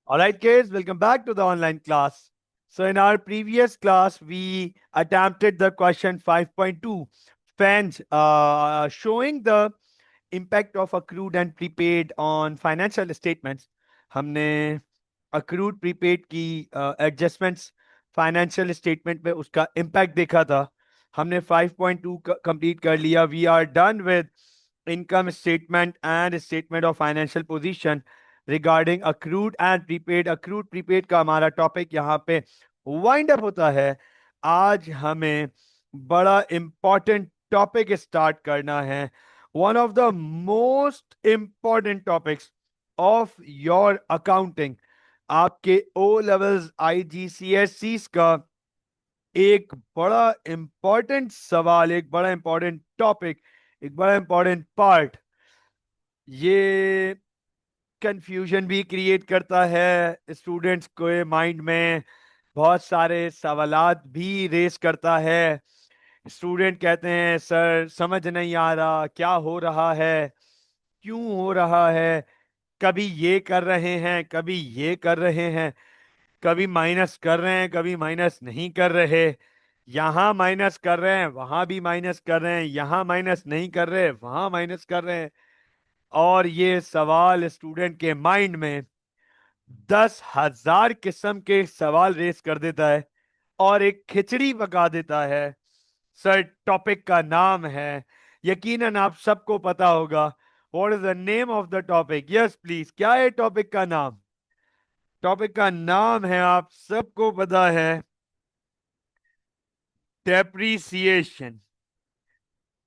All right, kids, welcome back to the online class. So, in our previous class, we attempted the question 5.2, fans showing the impact of accrued and prepaid on financial statements. हमने accrued prepaid की adjustments financial statement पे उसका impact देखा था. हमने 5.2 complete कर लिया. We are done with income statement and statement of financial position regarding accrued and prepaid. Accrued prepaid का हमारा टॉपिक यहाँ पे वाइंड अप होता है. आज हमें बड़ा इंपॉर्टेंट टॉपिक स्टार्ट करना है. One of the most important topics of your accounting. आपके ओ लेवल्स IGCSE का एक बड़ा इंपॉर्टेंट सवाल, एक बड़ा इंपॉर्टेंट टॉपिक, एक बड़ा इंपॉर्टेंट पार्ट. ये कंफ्यूजन भी क्रिएट करता है स्टूडेंट्स के माइंड में. बहुत सारे सवालात भी रेस करता है. स्टूडेंट कहते हैं सर समझ नहीं आ रहा क्या हो रहा है, क्यों हो रहा है. कभी ये कर रहे हैं, कभी ये कर रहे हैं, कभी माइनस कर रहे हैं, कभी माइनस नहीं कर रहे. यहां माइनस कर रहे हैं, वहां भी माइनस कर रहे हैं, यहां माइनस नहीं कर रहे, वहां माइनस कर रहे हैं. और ये सवाल स्टूडेंट के माइंड में 10,000 किस्म के सवाल रेस कर देता है और एक खिचड़ी पका देता है. सर टॉपिक का नाम है, यकीनन आप सबको पता होगा. What is the name of the topic? Yes please, क्या है टॉपिक का नाम? टॉपिक का नाम है, आप सबको पता है, डेप्रीसिएशन.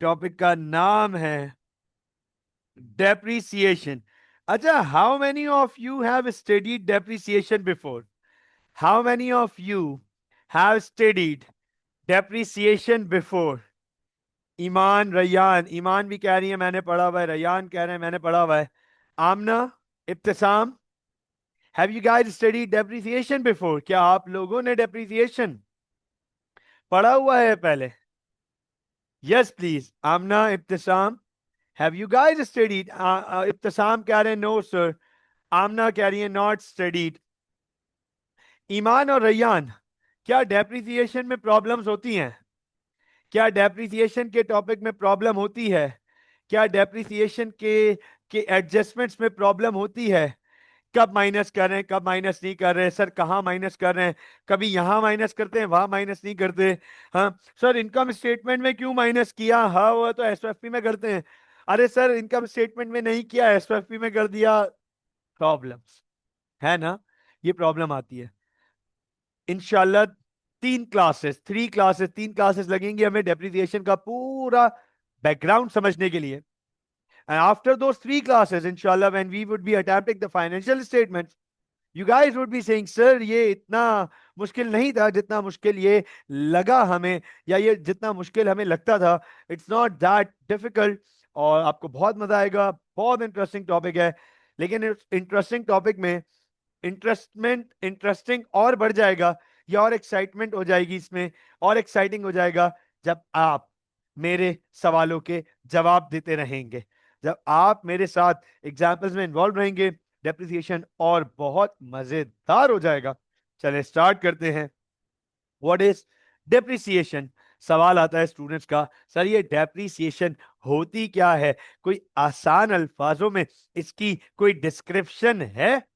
टॉपिक का नाम है डेप्रीसिएशन. अच्छा, how many of you have studied depreciation before? How many of you have studied depreciation before? Iman, Rayyan. Iman भी कह रही है मैंने पढ़ा हुआ है, रैयान कह रहे हैं मैंने पढ़ा हुआ है. Amna, Ibtisam, have you guys studied depreciation before? क्या आप लोगों ने डेप्रिसिएशन पढ़ा हुआ है पहले? Yes please. Amna, Ibtisam, have you guys studied? Ibtisam कह रहे हैं नो सर. आमना कह रही है नॉट स्टडीड. ईमान और रैयान, क्या डेप्रिसिएशन में प्रॉब्लम्स होती हैं? क्या डेप्रिसिएशन के टॉपिक में प्रॉब्लम होती है? क्या डेप्रिसिएशन के एडजस्टमेंट्स में प्रॉब्लम होती है? कब माइनस कर रहे हैं, कब माइनस नहीं कर रहे हैं, सर कहाँ माइनस कर रहे हैं, कभी यहां माइनस करते हैं वहां माइनस नहीं करते. हाँ सर, इनकम स्टेटमेंट में क्यों माइनस किया? हाँ वो तो SOFP में करते हैं. अरे सर इनकम स्टेटमेंट में नहीं किया, SOFP में कर दिया. प्रॉब्लम्स है ना, ये प्रॉब्लम आती है. इंशाल्लाह 3 क्लासेस लगेंगी हमें डेप्रिसिएशन का पूरा बैकग्राउंड समझने के लिए. And after those 3 classes, inshallah, when we would be attempting the financial statements, you guys would be saying, sir ये इतना मुश्किल नहीं था जितना मुश्किल ये लगा हमें, या ये जितना मुश्किल हमें लगता था. It's not that difficult. और आपको बहुत मजा आएगा. बहुत इंटरेस्टिंग टॉपिक है. लेकिन इस इंटरेस्टिंग टॉपिक में इंटरेस्टिंग और बढ़ जाएगा, या और एक्साइटमेंट हो जाएगी इसमें, और एक्साइटिंग हो जाएगा जब आप मेरे सवालों के जवाब देते रहेंगे, जब आप मेरे साथ एग्जाम्पल्स में इन्वॉल्व रहेंगे. डेप्रिसिएशन और बहुत मजेदार हो जाएगा. चले स्टार्ट करते हैं. What is depreciation? सवाल आता है स्टूडेंट्स का, सर ये डेप्रिसिएशन होती क्या है? कोई आसान अल्फाजों में इसकी कोई डिस्क्रिप्शन है?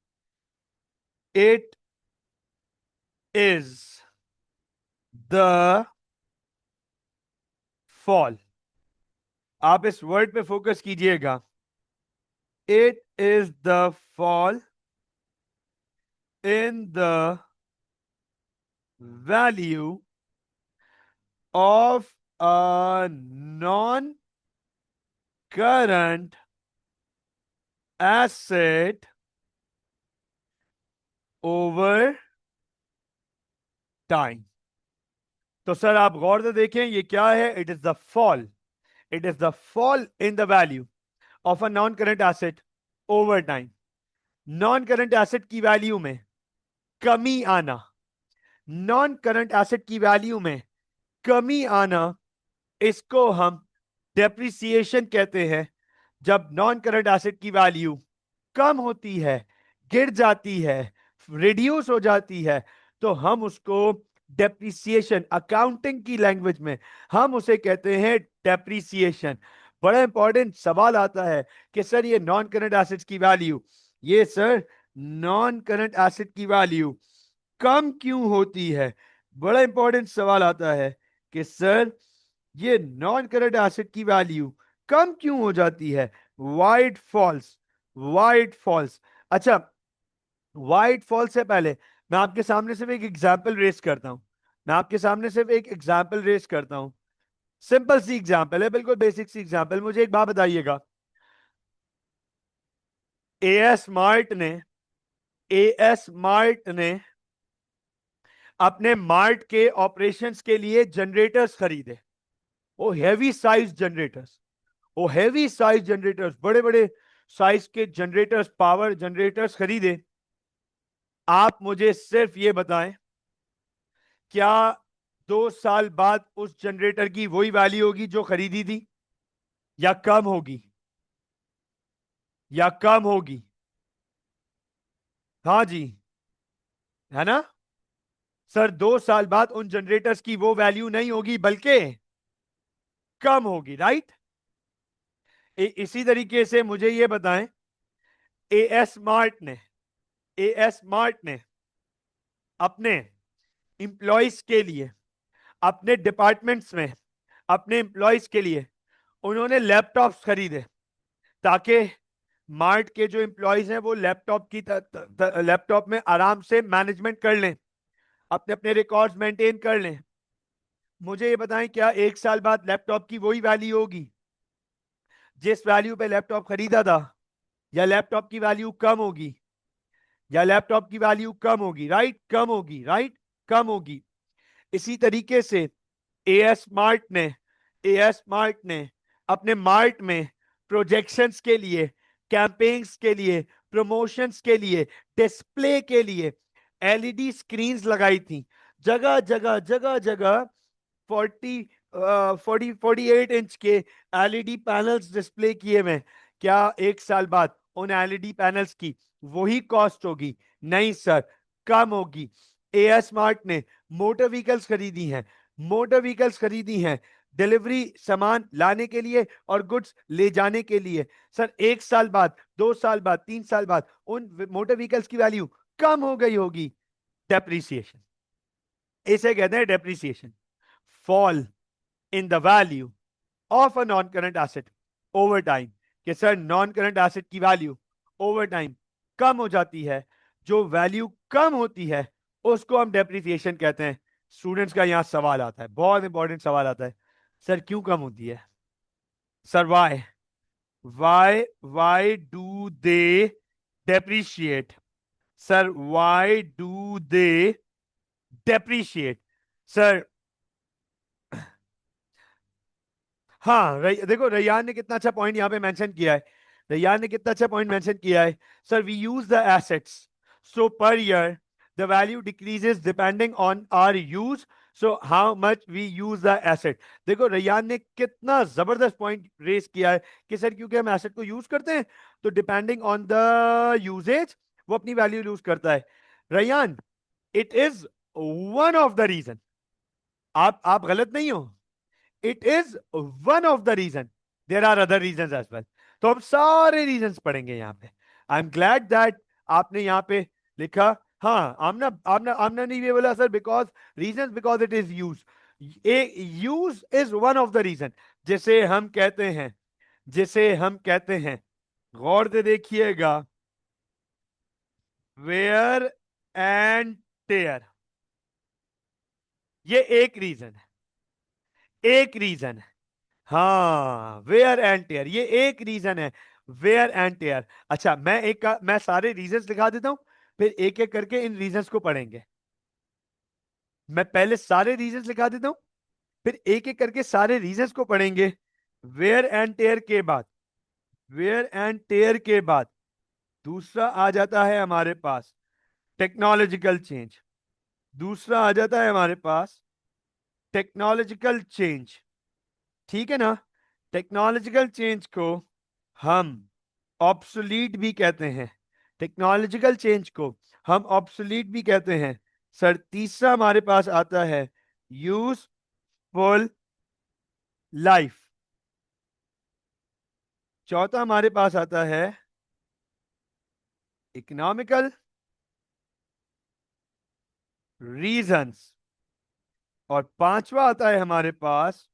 It is the fall. आप इस वर्ड पे फोकस कीजिएगा. It is the fall in the value of a non-current asset over time. तो सर आप गौर से देखें ये क्या है. It is the fall. It is the fall in the value of a non current asset over time. Non current asset की value में कमी आना. नॉन करंट एसेट की वैल्यू में कमी आना, इसको हम डेप्रिसिएशन कहते हैं. जब नॉन करंट एसेट की वैल्यू कम होती है, गिर जाती है, रिड्यूस हो जाती है तो हम उसको डेप्रिसिएशन, अकाउंटिंग की लैंग्वेज में हम उसे कहते हैं डेप्रिसिएशन। बड़ा इंपॉर्टेंट सवाल आता है कि सर ये नॉन करंट एसेट्स की वैल्यू, ये सर नॉन करंट एसेट की वैल्यू कम क्यों होती है। बड़ा इंपॉर्टेंट सवाल आता है कि सर ये नॉन करंट एसेट की वैल्यू कम क्यों हो जाती है। Why it falls, why it falls. अच्छा, वाइट फॉल्स से पहले मैं आपके सामने सिर्फ एक एग्जाम्पल रेस करता हूं। मैं आपके सामने सिर्फ एक एग्जाम्पल रेस करता हूं। सिंपल सी एग्जाम्पल है, बिल्कुल बेसिक सी एग्जाम्पल। मुझे एक बात बताइएगा, एएस मार्ट ने, एएस मार्ट ने अपने मार्ट के ऑपरेशंस के लिए जनरेटर्स खरीदे। वो हैवी साइज जनरेटर्स, वो हैवी साइज जनरेटर्स, बड़े बड़े साइज के जनरेटर्स, पावर जनरेटर्स खरीदे। आप मुझे सिर्फ ये बताएं, क्या 2 साल बाद उस जनरेटर की वही वैल्यू होगी जो खरीदी थी, या कम होगी, या कम होगी? हाँ जी, है ना सर? 2 साल बाद उन जनरेटर्स की वो वैल्यू नहीं होगी बल्कि कम होगी, राइट? इसी तरीके से मुझे ये बताएं, एएस मार्ट ने, एएस मार्ट ने अपने इंप्लॉइज के लिए, अपने डिपार्टमेंट्स में अपने एम्प्लॉयज के लिए उन्होंने लैपटॉप्स खरीदे, ताकि मार्ट के जो एम्प्लॉयज हैं वो लैपटॉप की लैपटॉप में आराम से मैनेजमेंट कर लें, अपने अपने रिकॉर्ड्स मेंटेन कर लें। मुझे ये बताएं, क्या 1 साल बाद लैपटॉप की वही वैल्यू होगी जिस वैल्यू पे लैपटॉप खरीदा था, या लैपटॉप की वैल्यू कम होगी, या लैपटॉप की वैल्यू कम होगी? राइट, कम होगी, राइट, कम होगी। इसी तरीके से एएस मार्ट ने, एएस मार्ट ने अपने मार्ट में प्रोजेक्शंस के लिए, कैंपेन्स के लिए, प्रमोशंस के लिए, डिस्प्ले के लिए एलईडी स्क्रीन्स लगाई थी। जगह जगह जगह जगह 48 इंच के एलईडी पैनल्स डिस्प्ले किए हुए। क्या 1 साल बाद उन एलईडी पैनल्स की वही कॉस्ट होगी? नहीं सर, कम होगी। एएस स्मार्ट ने मोटर व्हीकल्स खरीदी हैं, मोटर व्हीकल्स खरीदी हैं डिलीवरी सामान लाने के लिए और गुड्स ले जाने के लिए। सर 1 साल बाद, 2 साल बाद, 3 साल बाद उन मोटर व्हीकल्स की वैल्यू कम हो गई होगी। डेप्रिसिएशन, इसे कहते हैं depreciation. Fall in the value of a non current asset over time, कि सर नॉन करंट एसेट की वैल्यू ओवर टाइम कम हो जाती है। जो वैल्यू कम होती है उसको हम डेप्रिसिएशन कहते हैं। स्टूडेंट्स का यहां सवाल आता है, बहुत इंपॉर्टेंट सवाल आता है, सर क्यों कम होती है? Sir why do they depreciate? Sir why do they depreciate? Sir हाँ, देखो रैयान ने कितना अच्छा पॉइंट यहां पे मेंशन किया है। रैयान ने कितना अच्छा पॉइंट मेंशन किया है। Sir we use the assets, so per year the value decreases depending on our use, so how much we use the asset. देखो रैयान ने कितना जबरदस्त पॉइंट रेस किया है कि सर क्योंकि हम एसेट को यूज करते हैं तो डिपेंडिंग ऑन द यूजेज वो अपनी वैल्यू लूज करता है। Rayyan, it is one of the reason, आप गलत नहीं हो, it is one of the reason, there are other reason as well. तो हम सारे रीजन पढ़ेंगे यहाँ पे। आई एम ग्लैड दैट आपने यहाँ पे लिखा। हाँ, आमना आमना आमना ने ये बोला sir because reason, because it is use, use is one of the reason. जिसे हम कहते हैं, जिसे हम कहते हैं, गौर से देखिएगा, वेयर एंड टेयर, ये एक रीजन है, एक रीजन है। हाँ, वेयर एंड टेयर, ये एक रीजन है, वेयर एंड टेयर। अच्छा, मैं सारे रीजंस दिखा देता हूं, फिर एक एक करके इन रीजंस को पढ़ेंगे। मैं पहले सारे रीजंस लिखा देता हूं, फिर एक एक करके सारे रीजंस को पढ़ेंगे। वेयर एंड टेयर के बाद, वेयर एंड टेयर के बाद दूसरा आ जाता है हमारे पास टेक्नोलॉजिकल चेंज। दूसरा आ जाता है हमारे पास टेक्नोलॉजिकल चेंज, ठीक है ना? टेक्नोलॉजिकल चेंज को हम ऑब्सोलीट भी कहते हैं। टेक्नोलॉजिकल चेंज को हम ऑब्सोलीट भी कहते हैं। सर तीसरा हमारे पास आता है यूजफुल लाइफ। चौथा हमारे पास आता है इकोनॉमिकल रीजंस। और पांचवा आता है हमारे पास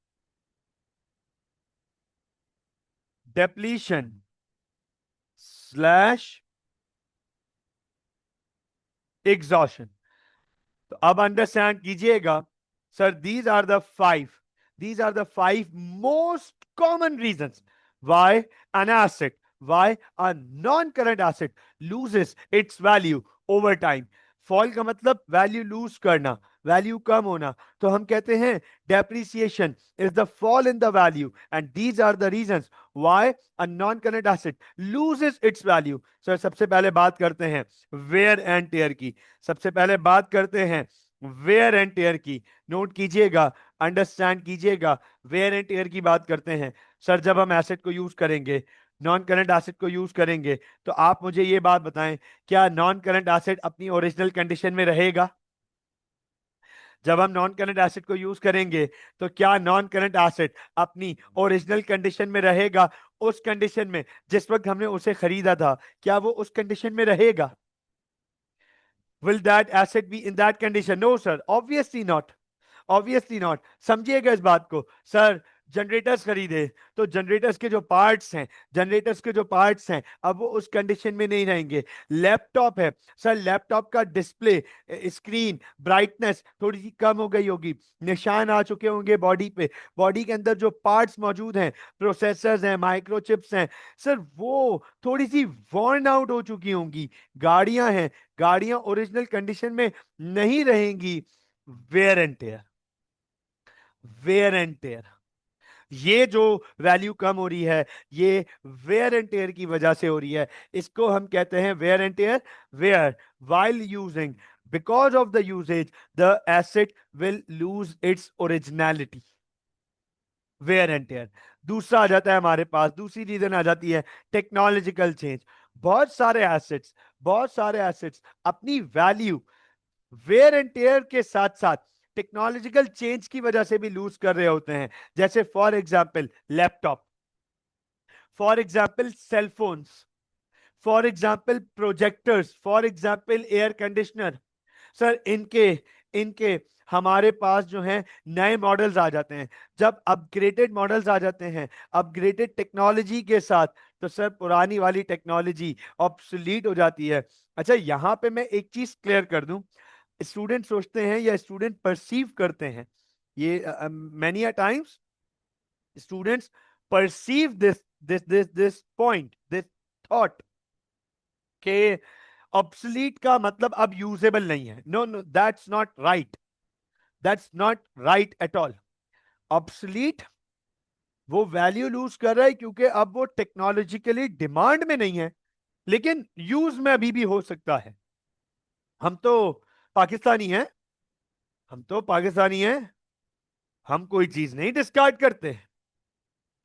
डेप्लीशन स्लैश एग्जॉशन। तो अब अंडरस्टैंड कीजिएगा sir, these are the five most common reasons why an asset, why a non current asset loses its value over time. Fall का मतलब वैल्यू लूज करना, वैल्यू कम होना। तो हम कहते हैं depreciation is the fall in the value, and these are the reasons why a non current asset loses its value. Sir सबसे पहले बात करते हैं वेयर एंड टेयर की। सबसे पहले बात करते हैं वेयर एंड टेयर की। नोट कीजिएगा, अंडरस्टैंड कीजिएगा, वेयर एंड टेयर की बात करते हैं। सर जब हम एसेट को यूज करेंगे, नॉन करंट एसेट को यूज करेंगे, तो आप मुझे ये बात बताएं, क्या नॉन करंट एसेट अपनी ओरिजिनल कंडीशन में रहेगा? जब हम नॉन करंट एसेट को यूज करेंगे तो क्या नॉन करंट एसेट अपनी ओरिजिनल कंडीशन में रहेगा? उस कंडीशन में जिस वक्त हमने उसे खरीदा था, क्या वो उस कंडीशन में रहेगा? Will that asset be in that condition? No, sir. Obviously not. Obviously not. समझिएगा इस बात को। सर जनरेटर्स खरीदे तो जनरेटर्स के जो पार्ट्स हैं अब वो उस कंडीशन में नहीं रहेंगे। लैपटॉप है सर, लैपटॉप का डिस्प्ले, स्क्रीन ब्राइटनेस थोड़ी सी कम हो गई होगी, निशान आ चुके होंगे बॉडी पे, बॉडी के अंदर जो पार्ट्स मौजूद हैं, प्रोसेसर्स हैं, माइक्रोचिप्स हैं, सर वो थोड़ी सी वॉर्न आउट हो चुकी होंगी। गाड़ियां हैं, गाड़ियां ओरिजिनल कंडीशन में नहीं रहेंगी। Wear and tear, wear and tear, ये जो वैल्यू कम हो रही है, ये वेयर एंड टेयर की वजह से हो रही है। इसको हम कहते हैं wear and tear. Wear while using, because of the usage the asset will lose its originality. Wear and tear. दूसरा आ जाता है हमारे पास, दूसरी रीजन आ जाती है टेक्नोलॉजिकल चेंज। बहुत सारे एसेट्स अपनी वैल्यू वेयर एंड टेयर के साथ साथ टेक्नोलॉजिकल चेंज की वजह से भी लूज कर रहे होते हैं। जैसे for example laptop, for example cellphones, for example projectors, for example air conditioner. Sir इनके इनके हमारे पास जो है नए मॉडल्स आ जाते हैं। जब अपग्रेडेड मॉडल्स आ जाते हैं अपग्रेडेड टेक्नोलॉजी के साथ, तो सर पुरानी वाली टेक्नोलॉजी ऑब्सोलीट हो जाती है। अच्छा यहां पे मैं एक चीज क्लियर कर दूं, स्टूडेंट सोचते हैं या स्टूडेंट परसीव करते हैं, ये many a times students perceive this point, this thought के ऑब्सलीट का मतलब अब यूजेबल नहीं है। No no, that's not right, that's not right at all. Obsolete वो वैल्यू लूज कर रहा है क्योंकि अब वो टेक्नोलॉजिकली डिमांड में नहीं है, लेकिन यूज में अभी भी हो सकता है। हम तो पाकिस्तानी हैं, हम तो पाकिस्तानी हैं, हम कोई चीज नहीं डिस्कार्ड करते,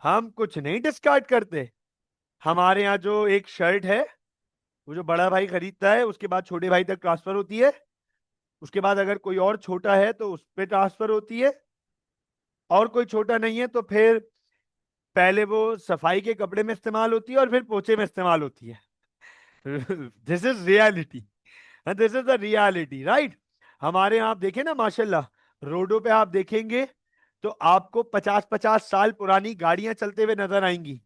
हम कुछ नहीं डिस्कार्ड करते। हमारे यहाँ जो एक शर्ट है, वो जो बड़ा भाई खरीदता है उसके बाद छोटे भाई तक ट्रांसफर होती है, उसके बाद अगर कोई और छोटा है तो उस पर ट्रांसफर होती है, और कोई छोटा नहीं है तो फिर पहले वो सफाई के कपड़े में इस्तेमाल होती है और फिर पोछे में इस्तेमाल होती है। This is reality, this is the reality, right. हमारे यहाँ आप देखें ना, माशाल्लाह रोडों पे आप देखेंगे तो आपको 50-50 साल पुरानी गाड़ियां चलते हुए नजर आएंगी।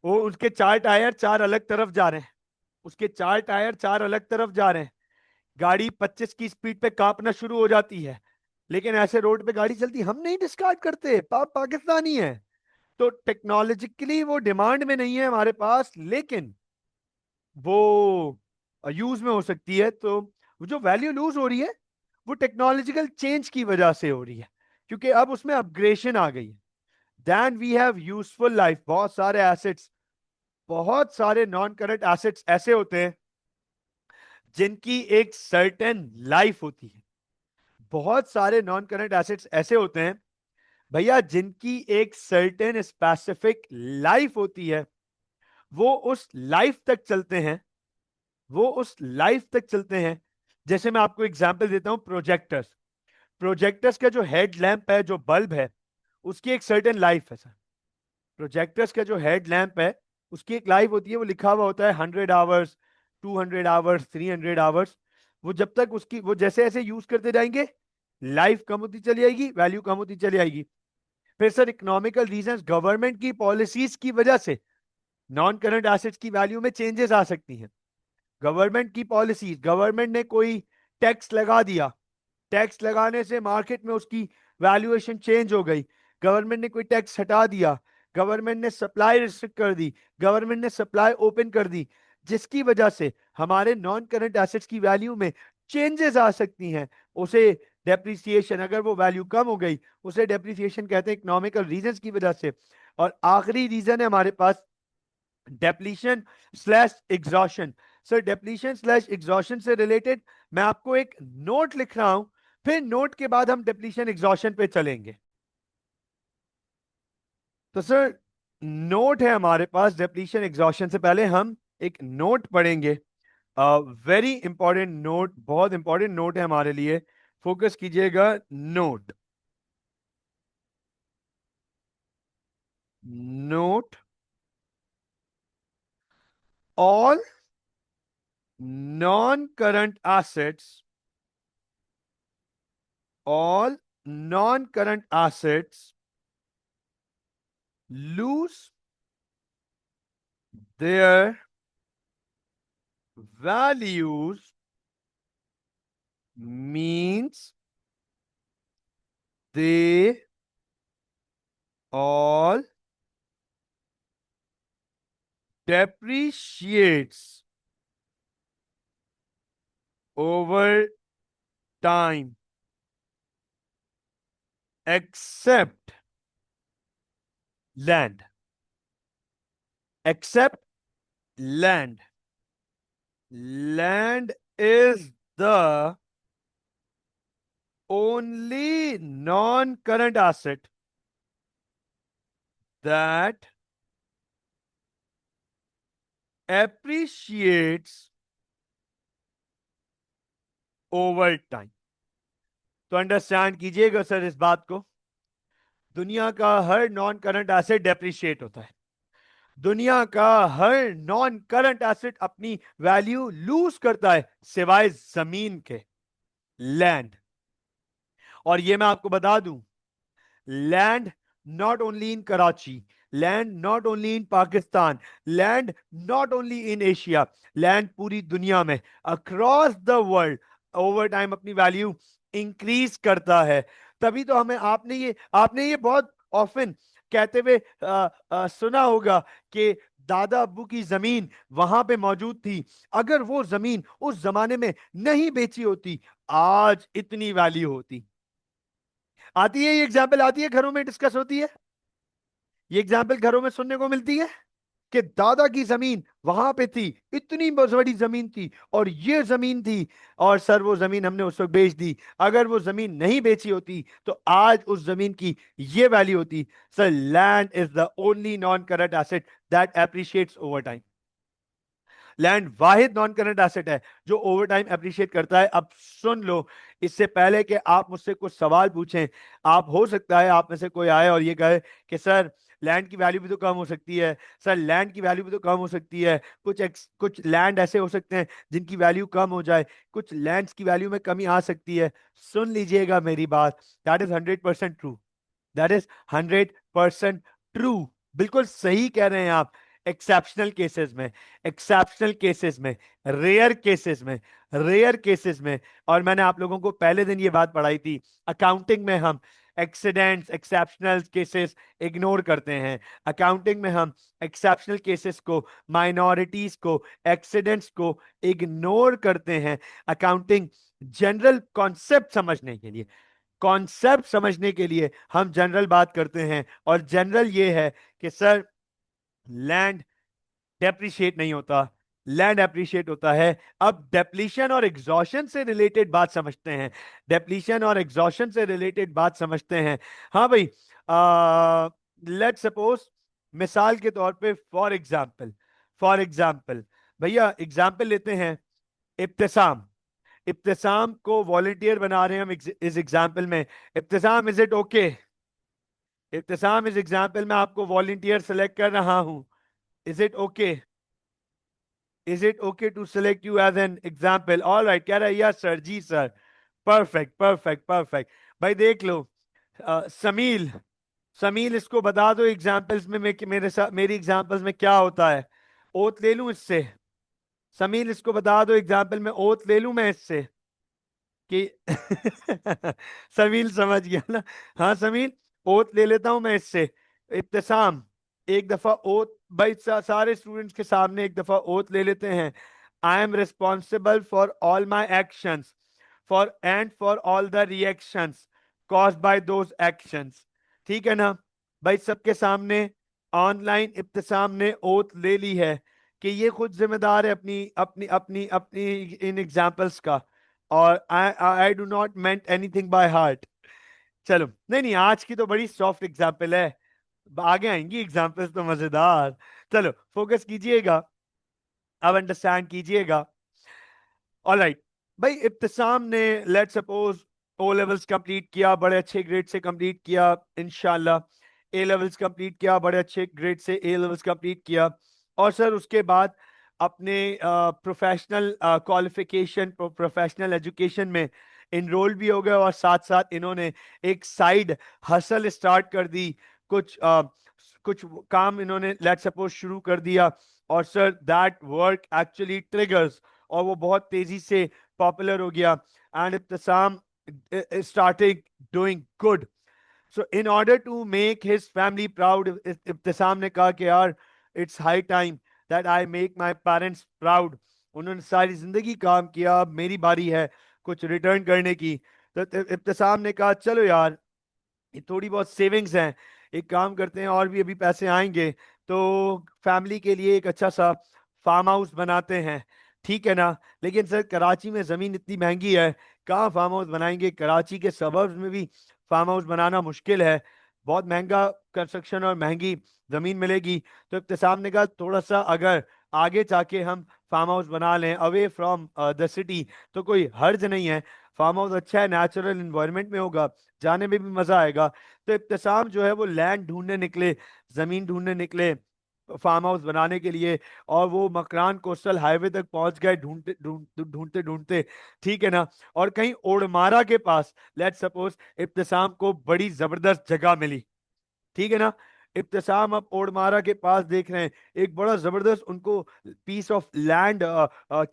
वो उसके चार टायर चार अलग तरफ जा रहे हैं, उसके चार टायर चार अलग तरफ जा रहे हैं, गाड़ी 25 की स्पीड पे कांपना शुरू हो जाती है, लेकिन ऐसे रोड पे गाड़ी चलती, हम नहीं डिस्कार्ड करते, पाकिस्तानी है। तो टेक्नोलॉजिकली वो डिमांड में नहीं है हमारे पास, लेकिन वो यूज में हो सकती है। तो वो जो वैल्यू लूज हो रही है वो टेक्नोलॉजिकल चेंज की वजह से हो रही है, क्योंकि अब उसमें अपग्रेडेशन आ गई है। Then we have useful life. बहुत सारे नॉन करंट एसेट्स ऐसे होते हैं जिनकी एक सर्टेन लाइफ होती है। बहुत सारे नॉन करंट एसेट्स ऐसे होते हैं भैया जिनकी एक सर्टेन स्पेसिफिक लाइफ होती है, वो उस लाइफ तक चलते हैं, वो उस लाइफ तक चलते हैं। जैसे मैं आपको एग्जांपल देता हूं, प्रोजेक्टर्स। प्रोजेक्टर्स का जो हेड लैंप है, जो बल्ब है, उसकी एक सर्टेन लाइफ है सर। प्रोजेक्टर्स का जो हेड लैंप है, उसकी एक लाइफ होती है, वो लिखा हुआ होता है 100 आवर्स, 200 आवर्स, 300 आवर्स। वो जब तक उसकी, वो जैसे जैसे यूज करते जाएंगे, लाइफ कम होती चली जाएगी, वैल्यू कम होती चली जाएगी। फिर सर इकोनॉमिकल रीजंस, गवर्नमेंट की पॉलिसीज की वजह से नॉन करंट एसेट्स की वैल्यू में चेंजेस आ सकती हैं। गवर्नमेंट की पॉलिसीज, गवर्नमेंट ने कोई टैक्स लगा दिया, टैक्स लगाने से मार्केट में उसकी वैल्यूएशन चेंज हो गई। गवर्नमेंट ने कोई टैक्स हटा दिया, गवर्नमेंट ने सप्लाई रिस्ट्रिक्ट कर दी, गवर्नमेंट ने सप्लाई ओपन कर दी, जिसकी वजह से हमारे नॉन करंट एसेट्स की वैल्यू में चेंजेस आ सकती हैं। उसे डेप्रिसिएशन, अगर वो वैल्यू कम हो गई, उसे डेप्रिसिएशन कहते हैं, इकोनॉमिकल रीजंस की वजह से। और आखिरी रीजन है हमारे पास depletion slash exhaustion. Sir depletion slash exhaustion से रिलेटेड मैं आपको एक नोट लिख रहा हूं, फिर नोट के बाद हम डेप्लीशन एग्जॉशन पे चलेंगे। तो सर नोट है हमारे पास, डेप्लीशन एग्जॉशन से पहले हम एक नोट पढ़ेंगे। वेरी इंपॉर्टेंट नोट, बहुत इंपॉर्टेंट नोट है हमारे लिए, फोकस कीजिएगा। Note, note, all non current assets, all non-current assets lose their values means they all depreciates over time except land, except land. Land is the only non-current asset that appreciates over time. तो understand कीजिएगा sir इस बात को, दुनिया का हर non current asset depreciate होता है। दुनिया का हर नॉन करंट एसेट अपनी वैल्यू लूज करता है, सिवाय जमीन के, लैंड। और ये मैं आपको बता दूं, land not only in Karachi, land not only in Pakistan, land not only in Asia, land पूरी दुनिया में, across the world, over time अपनी वैल्यू इंक्रीज करता है। तभी तो हमें, आपने ये बहुत ऑफन कहते हुए सुना होगा कि दादा अब्बू की जमीन वहां पे मौजूद थी, अगर वो जमीन उस जमाने में नहीं बेची होती, आज इतनी वैल्यू होती। आती है ये एग्जाम्पल, आती है घरों में डिस्कस होती है, ये एग्जाम्पल घरों में सुनने को मिलती है कि दादा की जमीन वहां पे थी, इतनी बड़ी जमीन थी, और ये जमीन थी, और सर वो जमीन हमने उस वक्त बेच दी, अगर वो जमीन नहीं बेची होती तो आज उस जमीन की ये वैल्यू होती। Sir land is the only non current asset that appreciates over time. Land Wahid non current asset है जो ओवर टाइम अप्रिशिएट करता है। अब सुन लो, इससे पहले कि आप मुझसे कुछ सवाल पूछें, आप, हो सकता है आप में से कोई आए और ये कहे कि सर लैंड की वैल्यू भी तो कम हो सकती है, सर लैंड की वैल्यू भी तो कम हो सकती है, कुछ लैंड ऐसे हो सकते हैं जिनकी वैल्यू कम हो जाए, कुछ लैंड्स की वैल्यू में कमी आ सकती है। सुन लीजिएगा मेरी बात, that is 100% true, that is 100% true. बिल्कुल सही कह रहे हैं आप। एक्सेप्शनल केसेस में, एक्सेप्शनल केसेस में, रेयर केसेस में, रेयर केसेस में, और मैंने आप लोगों को पहले दिन ये बात पढ़ाई थी, अकाउंटिंग में हम एक्सीडेंट्स, एक्सेप्शनल केसेस इग्नोर करते हैं। अकाउंटिंग में हम एक्सेप्शनल केसेस को, माइनॉरिटीज को, एक्सीडेंट्स को इग्नोर करते हैं। अकाउंटिंग जनरल कॉन्सेप्ट समझने के लिए, कॉन्सेप्ट समझने के लिए हम जनरल बात करते हैं, और जनरल ये है कि सर लैंड डेप्रिशिएट नहीं होता, लैंड एप्रिशिएट होता है। अब डेप्लीशन और एग्जॉशन से रिलेटेड बात समझते हैं, डेप्लीशन और एग्जॉशन से रिलेटेड बात समझते हैं। हाँ भाई, लेट सपोज, मिसाल के तौर पे, फॉर एग्जाम्पल, फॉर एग्जाम्पल भैया एग्जाम्पल लेते हैं, इब्तिसाम। इब्तिसाम को वॉलंटियर बना रहे हैं हम इस एग्जाम्पल में। Ibtisam, is it okay? Ibtisam, इस एग्जाम्पल में आपको वॉलंटियर सेलेक्ट कर रहा हूं। Is it okay? Is it okay to select you as an example? All right, कह रहा है यस सर, जी सर। Perfect perfect perfect. भाई देख लो, समील, समील इसको बता दो एग्जाम्पल्स में मेरे साथ मेरी एग्जाम्पल्स में क्या होता है। ओथ ले लूं इससे? समील इसको बता दो एग्जाम्पल में ओथ ले लूं मैं इससे कि समील समझ गया ना? हाँ समील, ओथ ले लेता हूं मैं इससे। इब्तिसाम, एक दफा ओथ, भाई सारे स्टूडेंट्स के सामने एक दफा ओथ ले लेते हैं। I am responsible for all my actions, for and for all the reactions caused by those actions. ठीक है ना? भाई सबके सामने ऑनलाइन इब्तिसाम ने ओथ ले ली है कि ये खुद जिम्मेदार है अपनी अपनी अपनी अपनी इन एग्जाम्पल्स का, और I I do not meant anything by heart. चलो, नहीं नहीं, आज की तो बड़ी सॉफ्ट एग्जाम्पल है, आगे आएंगी एग्जाम्पल्स तो मजेदार। चलो फोकस कीजिएगा, अब अंडरस्टैंड कीजिएगा। ऑलराइट, भाई इब्तिसाम ने let suppose O levels complete किया, बड़े अच्छे ग्रेड से कंप्लीट किया इंशाल्लाह। ए लेवल्स कंप्लीट किया, बड़े अच्छे ग्रेड से ए लेवल्स कंप्लीट किया। और सर उसके बाद अपने प्रोफेशनल क्वालिफिकेशन, प्रोफेशनल एजुकेशन में इनरोल भी हो गए, और साथ साथ इन्होंने एक साइड हसल स्टार्ट कर दी। कुछ कुछ काम इन्होंने लेट सपोज शुरू कर दिया, और sir that work actually triggers, और वो बहुत तेजी से पॉपुलर हो गया। And Ibtisam started doing good. So in order to make his family proud, इब्तिसाम ने कहा कि यार it's high time that I make my parents proud. उन्होंने सारी जिंदगी काम किया, अब मेरी बारी है कुछ रिटर्न करने की। तो इब्तिसाम ने कहा चलो यार, ये थोड़ी बहुत सेविंग्स हैं, एक काम करते हैं, और भी अभी पैसे आएंगे तो फैमिली के लिए एक अच्छा सा फार्म हाउस बनाते हैं। ठीक है ना? लेकिन सर कराची में जमीन इतनी महंगी है, कहाँ फार्म हाउस बनाएंगे? कराची के सबर्ब्स में भी फार्म हाउस बनाना मुश्किल है, बहुत महंगा कंस्ट्रक्शन और महंगी जमीन मिलेगी। तो इब्तिसाम ने कहा थोड़ा सा अगर आगे जाके हम फार्म हाउस बना लें अवे फ्रॉम द सिटी, तो कोई हर्ज नहीं है। फार्म हाउस अच्छा है, नेचुरल इन्वायरमेंट में होगा, जाने में भी मजा आएगा। तो इब्तिसाम जो है वो लैंड ढूंढने निकले, जमीन ढूंढने निकले फार्म हाउस बनाने के लिए, और वो मकरान कोस्टल हाईवे तक पहुंच गए ढूंढते ढूंढते ढूंढते ढूंढते। ठीक है ना? और कहीं ओडमारा के पास लेट सपोज इब्तिसाम को बड़ी जबरदस्त जगह मिली। ठीक है ना? इब्तिसाम अब ओडमारा के पास देख रहे हैं, एक बड़ा जबरदस्त उनको पीस ऑफ लैंड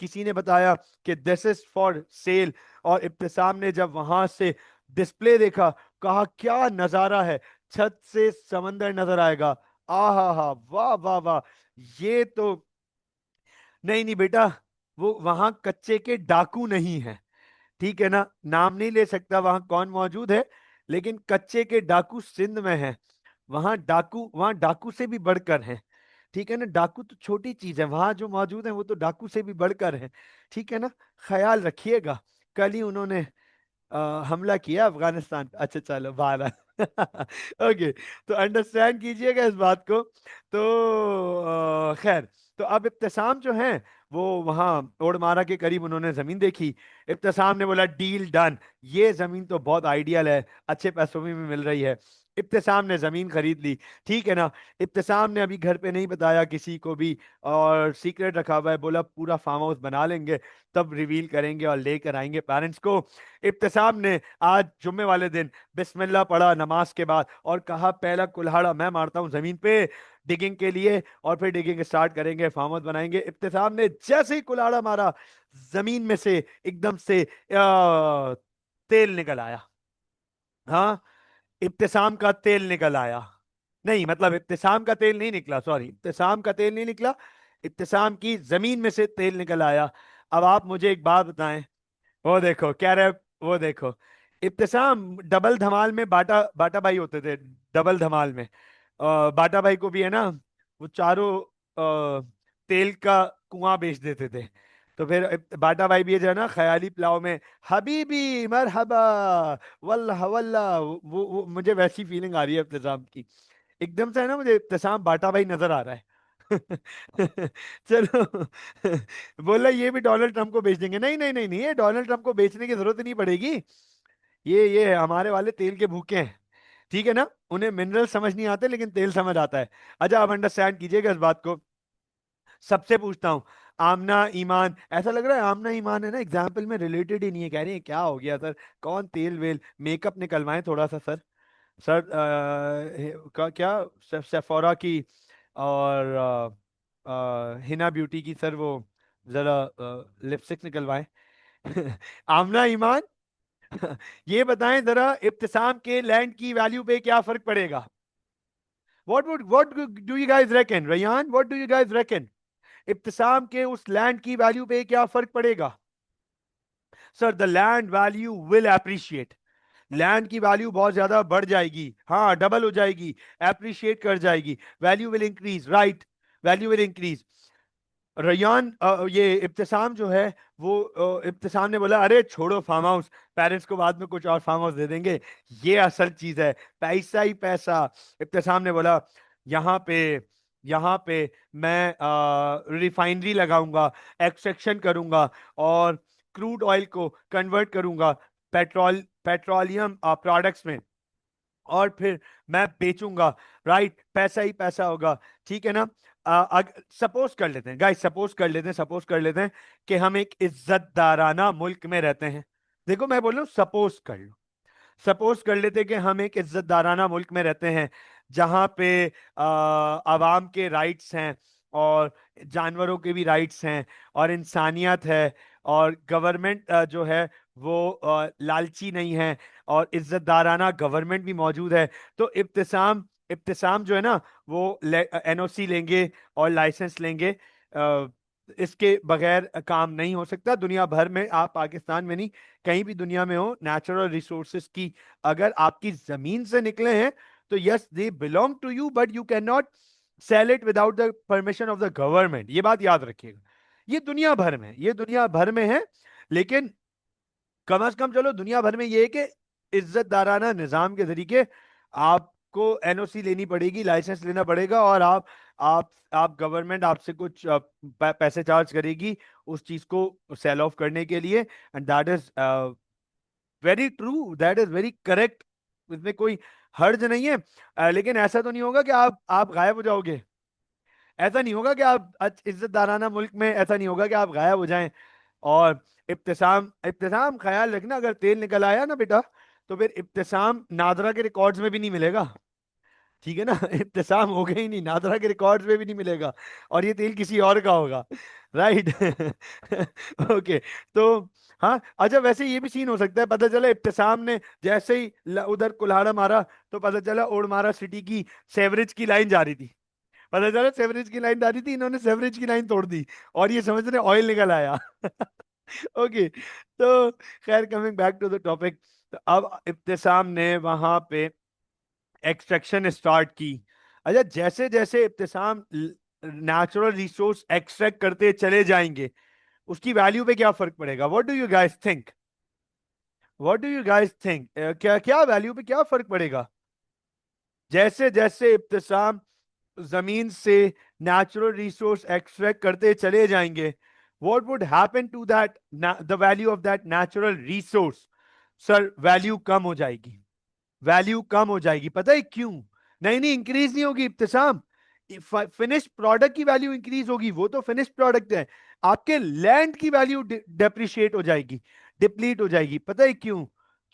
किसी ने बताया कि दिस इज फॉर सेल। और इब्तिसाम ने जब वहां से डिस्प्ले देखा, कहा क्या नजारा है, छत से समंदर नजर आएगा, आहा हा, वाह वाह वाह, ये तो। नहीं नहीं बेटा, वो वहां कच्चे के डाकू नहीं है, ठीक है ना? नाम नहीं ले सकता वहां कौन मौजूद है, लेकिन कच्चे के डाकू सिंध में है। वहां डाकू से भी बढ़कर हैं। ठीक है ना? डाकू तो छोटी चीज है, वहां जो मौजूद है वो तो डाकू से भी बढ़कर है। ठीक है ना? ख्याल रखिएगा। कल ही उन्होंने हमला किया अफगानिस्तान पे। अच्छा चलो भारत। ओके, तो अंडरस्टैंड कीजिएगा इस बात को। तो खैर, तो अब इब्तिसाम जो है वो वहां ओडमारा के करीब उन्होंने जमीन देखी। इब्तिसाम ने बोला डील डन, ये जमीन तो बहुत आइडियल है, अच्छे पैसों में भी मिल रही है। इब्तिसाम ने जमीन खरीद ली। ठीक है ना? इब्तिसाम ने अभी घर पे नहीं बताया किसी को भी, और सीक्रेट रखा हुआ है, बोला पूरा फार्म हाउस बना लेंगे तब रिवील करेंगे और लेकर आएंगे पेरेंट्स को। इब्तिसाम ने आज जुम्मे वाले दिन बिस्मिल्लाह पढ़ा नमाज के बाद, और कहा पहला कुल्हाड़ा मैं मारता हूं जमीन पे डिगिंग के लिए, और फिर डिगिंग स्टार्ट करेंगे, फार्म हाउस बनाएंगे। इब्तिसाम ने जैसे ही कुल्हाड़ा मारा, जमीन में से एकदम से तेल निकल आया। हाँ, इब्तिसाम का तेल निकल आया। नहीं मतलब इब्तिसाम का तेल नहीं निकला, सॉरी, इब्तिसाम का तेल नहीं निकला, इब्तिसाम की जमीन में से तेल निकल आया। अब आप मुझे एक बात बताएं, वो देखो क्या रहे, वो देखो, इब्तिसाम डबल धमाल में बाटा बाटा भाई होते थे, डबल धमाल में बाटा भाई को भी है ना, वो चारों तेल का कुआं बेच देते थे। तो फिर बाटा भाई भी जो है ना ख्याली प्लाव में हबीबी मरहबा वल्लाह वल्लाह, वो मुझे वैसी फीलिंग आ रही है इब्तिसाम की। एकदम से है ना, मुझे इब्तिसाम बाटा भाई नजर आ रहा है। चलो। बोला ये भी डोनाल्ड ट्रम्प को बेच देंगे। नहीं नहीं नहीं नहीं, ये डोनाल्ड ट्रम्प को बेचने की जरूरत ही नहीं पड़ेगी। ये हमारे वाले तेल के भूखे हैं, ठीक है ना। उन्हें मिनरल समझ नहीं आते लेकिन तेल समझ आता है। अच्छा, आप अंडरस्टैंड कीजिएगा इस बात को। सबसे पूछता हूँ, आमना ईमान, ऐसा लग रहा है आमना ईमान है ना एग्जाम्पल में रिलेटेड ही नहीं है। कह रही है क्या हो गया सर, कौन तेल वेल मेकअप निकलवाएं थोड़ा सा सर। सर का क्या, सेफोरा की और हिना ब्यूटी की सर वो जरा लिपस्टिक निकलवाएं। आमना ईमान, ये बताएं जरा, इब्तिसाम के लैंड की वैल्यू पे क्या फर्क पड़ेगा? what do you guys reckon? Rayyan, what do you guys reckon? इब्तिसाम के उस लैंड की वैल्यू पे क्या फर्क पड़ेगा? Sir the land value will appreciate. Land की वैल्यू बहुत ज्यादा बढ़ जाएगी, हाँ डबल हो जाएगी, एप्रिशिएट कर जाएगी, value will increase, right, value will increase. Ryan, ये इब्तिसाम जो है वो इब्तिसाम ने बोला अरे छोड़ो फार्म हाउस, पेरेंट्स को बाद में कुछ और फार्म हाउस दे देंगे, ये असल चीज है, पैसा ही पैसा। इब्तिसाम ने बोला यहाँ पे मैं रिफाइनरी लगाऊंगा, एक्सट्रैक्शन करूंगा और क्रूड ऑयल को कन्वर्ट करूंगा पेट्रोलियम प्रोडक्ट्स में, और फिर मैं बेचूंगा, राइट, पैसा ही पैसा होगा, ठीक है ना। सपोज कर लेते हैं गाइस, सपोज कर लेते हैं कि हम एक इज्जतदाराना मुल्क में रहते हैं। देखो मैं बोल रहा हूं सपोज कर लो, सपोज कर लेते हैं कि हम एक इज्जतदाराना मुल्क में रहते हैं जहां पे आवाम के राइट्स हैं और जानवरों के भी राइट्स हैं और इंसानियत है, और गवर्नमेंट जो है वो लालची नहीं है, और इज्जतदाराना गवर्नमेंट भी मौजूद है। तो इब्तिसाम इब्तिसाम जो है ना वो एनओसी लेंगे और लाइसेंस लेंगे। इसके बगैर काम नहीं हो सकता दुनिया भर में, आप पाकिस्तान में नहीं, कहीं भी दुनिया में हो, नेचुरल रिसोर्सेज की अगर आपकी जमीन से निकले हैं तो yes they belong to you, but you can not sell it without the permission of the government. ये बात याद रखिएगा। ये दुनिया भर में है, लेकिन कम से कम चलो दुनिया भर में ये है कि इज्जतदाराना निजाम के जरिए आपको एनओसी लेनी पड़ेगी, लाइसेंस लेना पड़ेगा, और आप गवर्नमेंट आपसे कुछ पैसे चार्ज करेगी उस चीज को सेल ऑफ करने के लिए। And that is very true, that is very correct, इसमें कोई हर्ज नहीं है। लेकिन ऐसा तो नहीं होगा कि आप गायब हो जाओगे, ऐसा नहीं होगा कि आप इज्जतदाराना मुल्क में ऐसा नहीं होगा कि आप गायब हो जाएं। और इब्तिसाम इब्तिसाम ख्याल रखना, अगर तेल निकल आया ना बेटा, तो फिर इब्तिसाम नादरा के रिकॉर्ड्स में भी नहीं मिलेगा, ठीक है ना। इब्तिसाम हो गई नहीं, नादरा के रिकॉर्ड्स में भी नहीं मिलेगा, और ये तेल किसी और का होगा, राइट। ओके। तो हाँ, अच्छा वैसे ये भी सीन हो सकता है, पता चला इब्तिसाम ने जैसे ही उधर कुल्हाड़ा मारा तो पता चला ओडमारा सिटी की सेवरेज की लाइन जा रही थी, पता चला सेवरेज की लाइन जा रही थी, इन्होंने सेवरेज की लाइन तोड़ दी और ये समझ रहे ऑयल निकल आया। ओके। तो खैर, coming back to the topic, तो अब इब्तिसाम ने वहां पे एक्सट्रैक्शन स्टार्ट की। अच्छा, जैसे जैसे इब्तिसाम नेचुरल रिसोर्स एक्सट्रैक्ट करते चले जाएंगे, उसकी वैल्यू पे क्या फर्क पड़ेगा? What do you guys think? What do you guys think, क्या क्या वैल्यू पे क्या फर्क पड़ेगा जैसे जैसे इब्तिसाम जमीन से नेचुरल रिसोर्स एक्सट्रैक्ट करते चले जाएंगे? What would happen to that, the value of that natural resource? Sir value कम हो जाएगी, वैल्यू कम हो जाएगी। पता है क्यों? नहीं नहीं, इंक्रीज नहीं होगी इब्तिसाम, फिनिश प्रोडक्ट की वैल्यू इंक्रीज होगी, वो तो फिनिश प्रोडक्ट है। आपके लैंड की वैल्यू डेप्रिशिएट हो जाएगी, डिप्लीट हो जाएगी। पता है क्यों?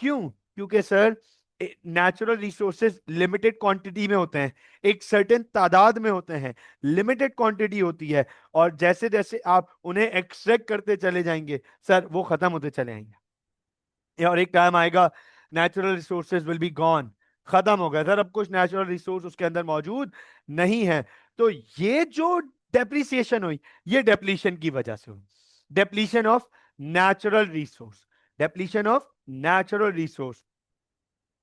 क्यों? क्योंकि sir natural resources limited quantity में होते हैं, एक सर्टेन तादाद में होते हैं, लिमिटेड क्वांटिटी होती है, और जैसे जैसे आप उन्हें एक्सट्रैक्ट करते चले जाएंगे सर वो खत्म होते चले आएंगे, और एक टाइम आएगा natural resources will be gone, खत्म हो गया सर, अब कुछ नेचुरल रिसोर्स उसके अंदर मौजूद नहीं है। तो ये जो डेप्रिसिएशन हुई, ये डेप्लीशन की वजह से हुई, depletion of natural resource, depletion of natural resource.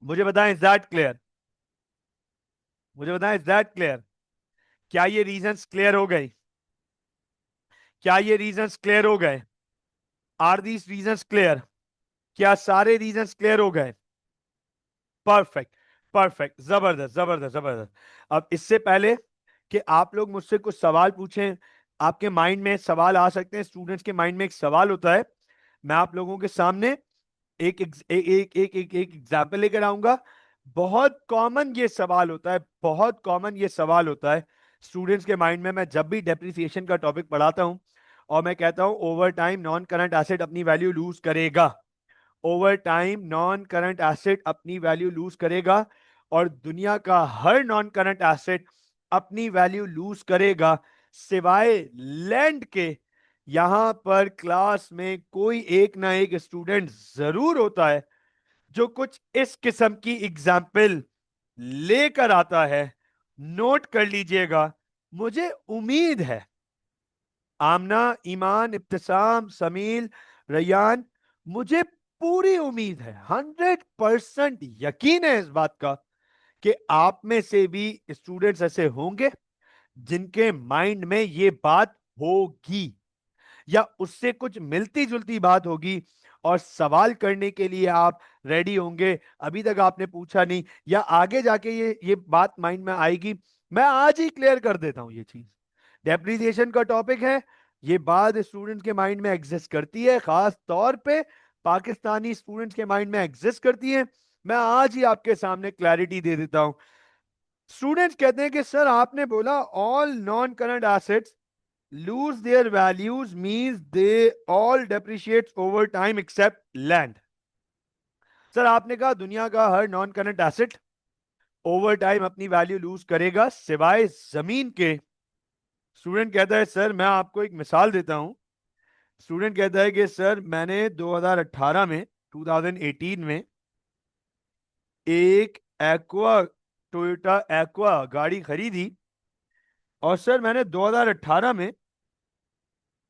मुझे बताएं, इज दैट क्लियर? मुझे बताएं, इज दैट क्लियर? क्या ये रीजंस क्लियर हो गए? क्या ये रीजंस क्लियर हो गए? Are these reasons clear? क्या सारे रीजंस क्लियर हो गए? परफेक्ट, परफेक्ट, जबरदस्त जबरदस्त जबरदस्त। अब इससे पहले कि आप लोग मुझसे कुछ सवाल पूछें, आपके माइंड में सवाल आ सकते हैं, स्टूडेंट्स के माइंड में एक सवाल होता है। मैं आप लोगों के सामने एक एग्जाम्पल लेकर आऊंगा। बहुत कॉमन ये सवाल होता है, बहुत कॉमन ये सवाल होता है स्टूडेंट्स के माइंड में। मैं जब भी डेप्रिसिएशन का टॉपिक पढ़ाता हूं और मैं कहता हूं over time non current asset अपनी वैल्यू लूज करेगा, over time non current asset अपनी वैल्यू लूज करेगा, और दुनिया का हर नॉन करंट एसेट अपनी वैल्यू लूज करेगा सिवाय लैंड के। यहां पर क्लास में कोई एक ना एक स्टूडेंट जरूर होता है जो कुछ इस किस्म की एग्जाम्पल लेकर आता है। नोट कर लीजिएगा। मुझे उम्मीद है आमना, ईमान, इब्तिसाम, समील, रैयान, मुझे पूरी उम्मीद है, 100% यकीन है इस बात का कि आप में से भी स्टूडेंट्स ऐसे होंगे जिनके माइंड में ये बात होगी या उससे कुछ मिलती जुलती बात होगी, और सवाल करने के लिए आप रेडी होंगे। अभी तक आपने पूछा नहीं या आगे जाके ये बात माइंड में आएगी। मैं आज ही क्लियर कर देता हूं ये चीज। डेप्रिसिएशन का टॉपिक है, ये बात स्टूडेंट्स के माइंड में एग्जिस्ट करती है, खास तौर पे पाकिस्तानी स्टूडेंट्स के माइंड में एग्जिस्ट करती है। मैं आज ही आपके सामने क्लैरिटी दे देता हूं। स्टूडेंट्स कहते हैं कि सर आपने बोला all non current assets lose their values means they all depreciates over time except land। Sir आपने कहा दुनिया का हर non current asset over time अपनी वैल्यू लूज करेगा सिवाय जमीन के। स्टूडेंट कहता है सर मैं आपको एक मिसाल देता हूं। स्टूडेंट कहता है कि सर मैंने 2018 में 2018 में एक एक्वा, टोयोटा एक्वा गाड़ी खरीदी, और सर मैंने 2018 में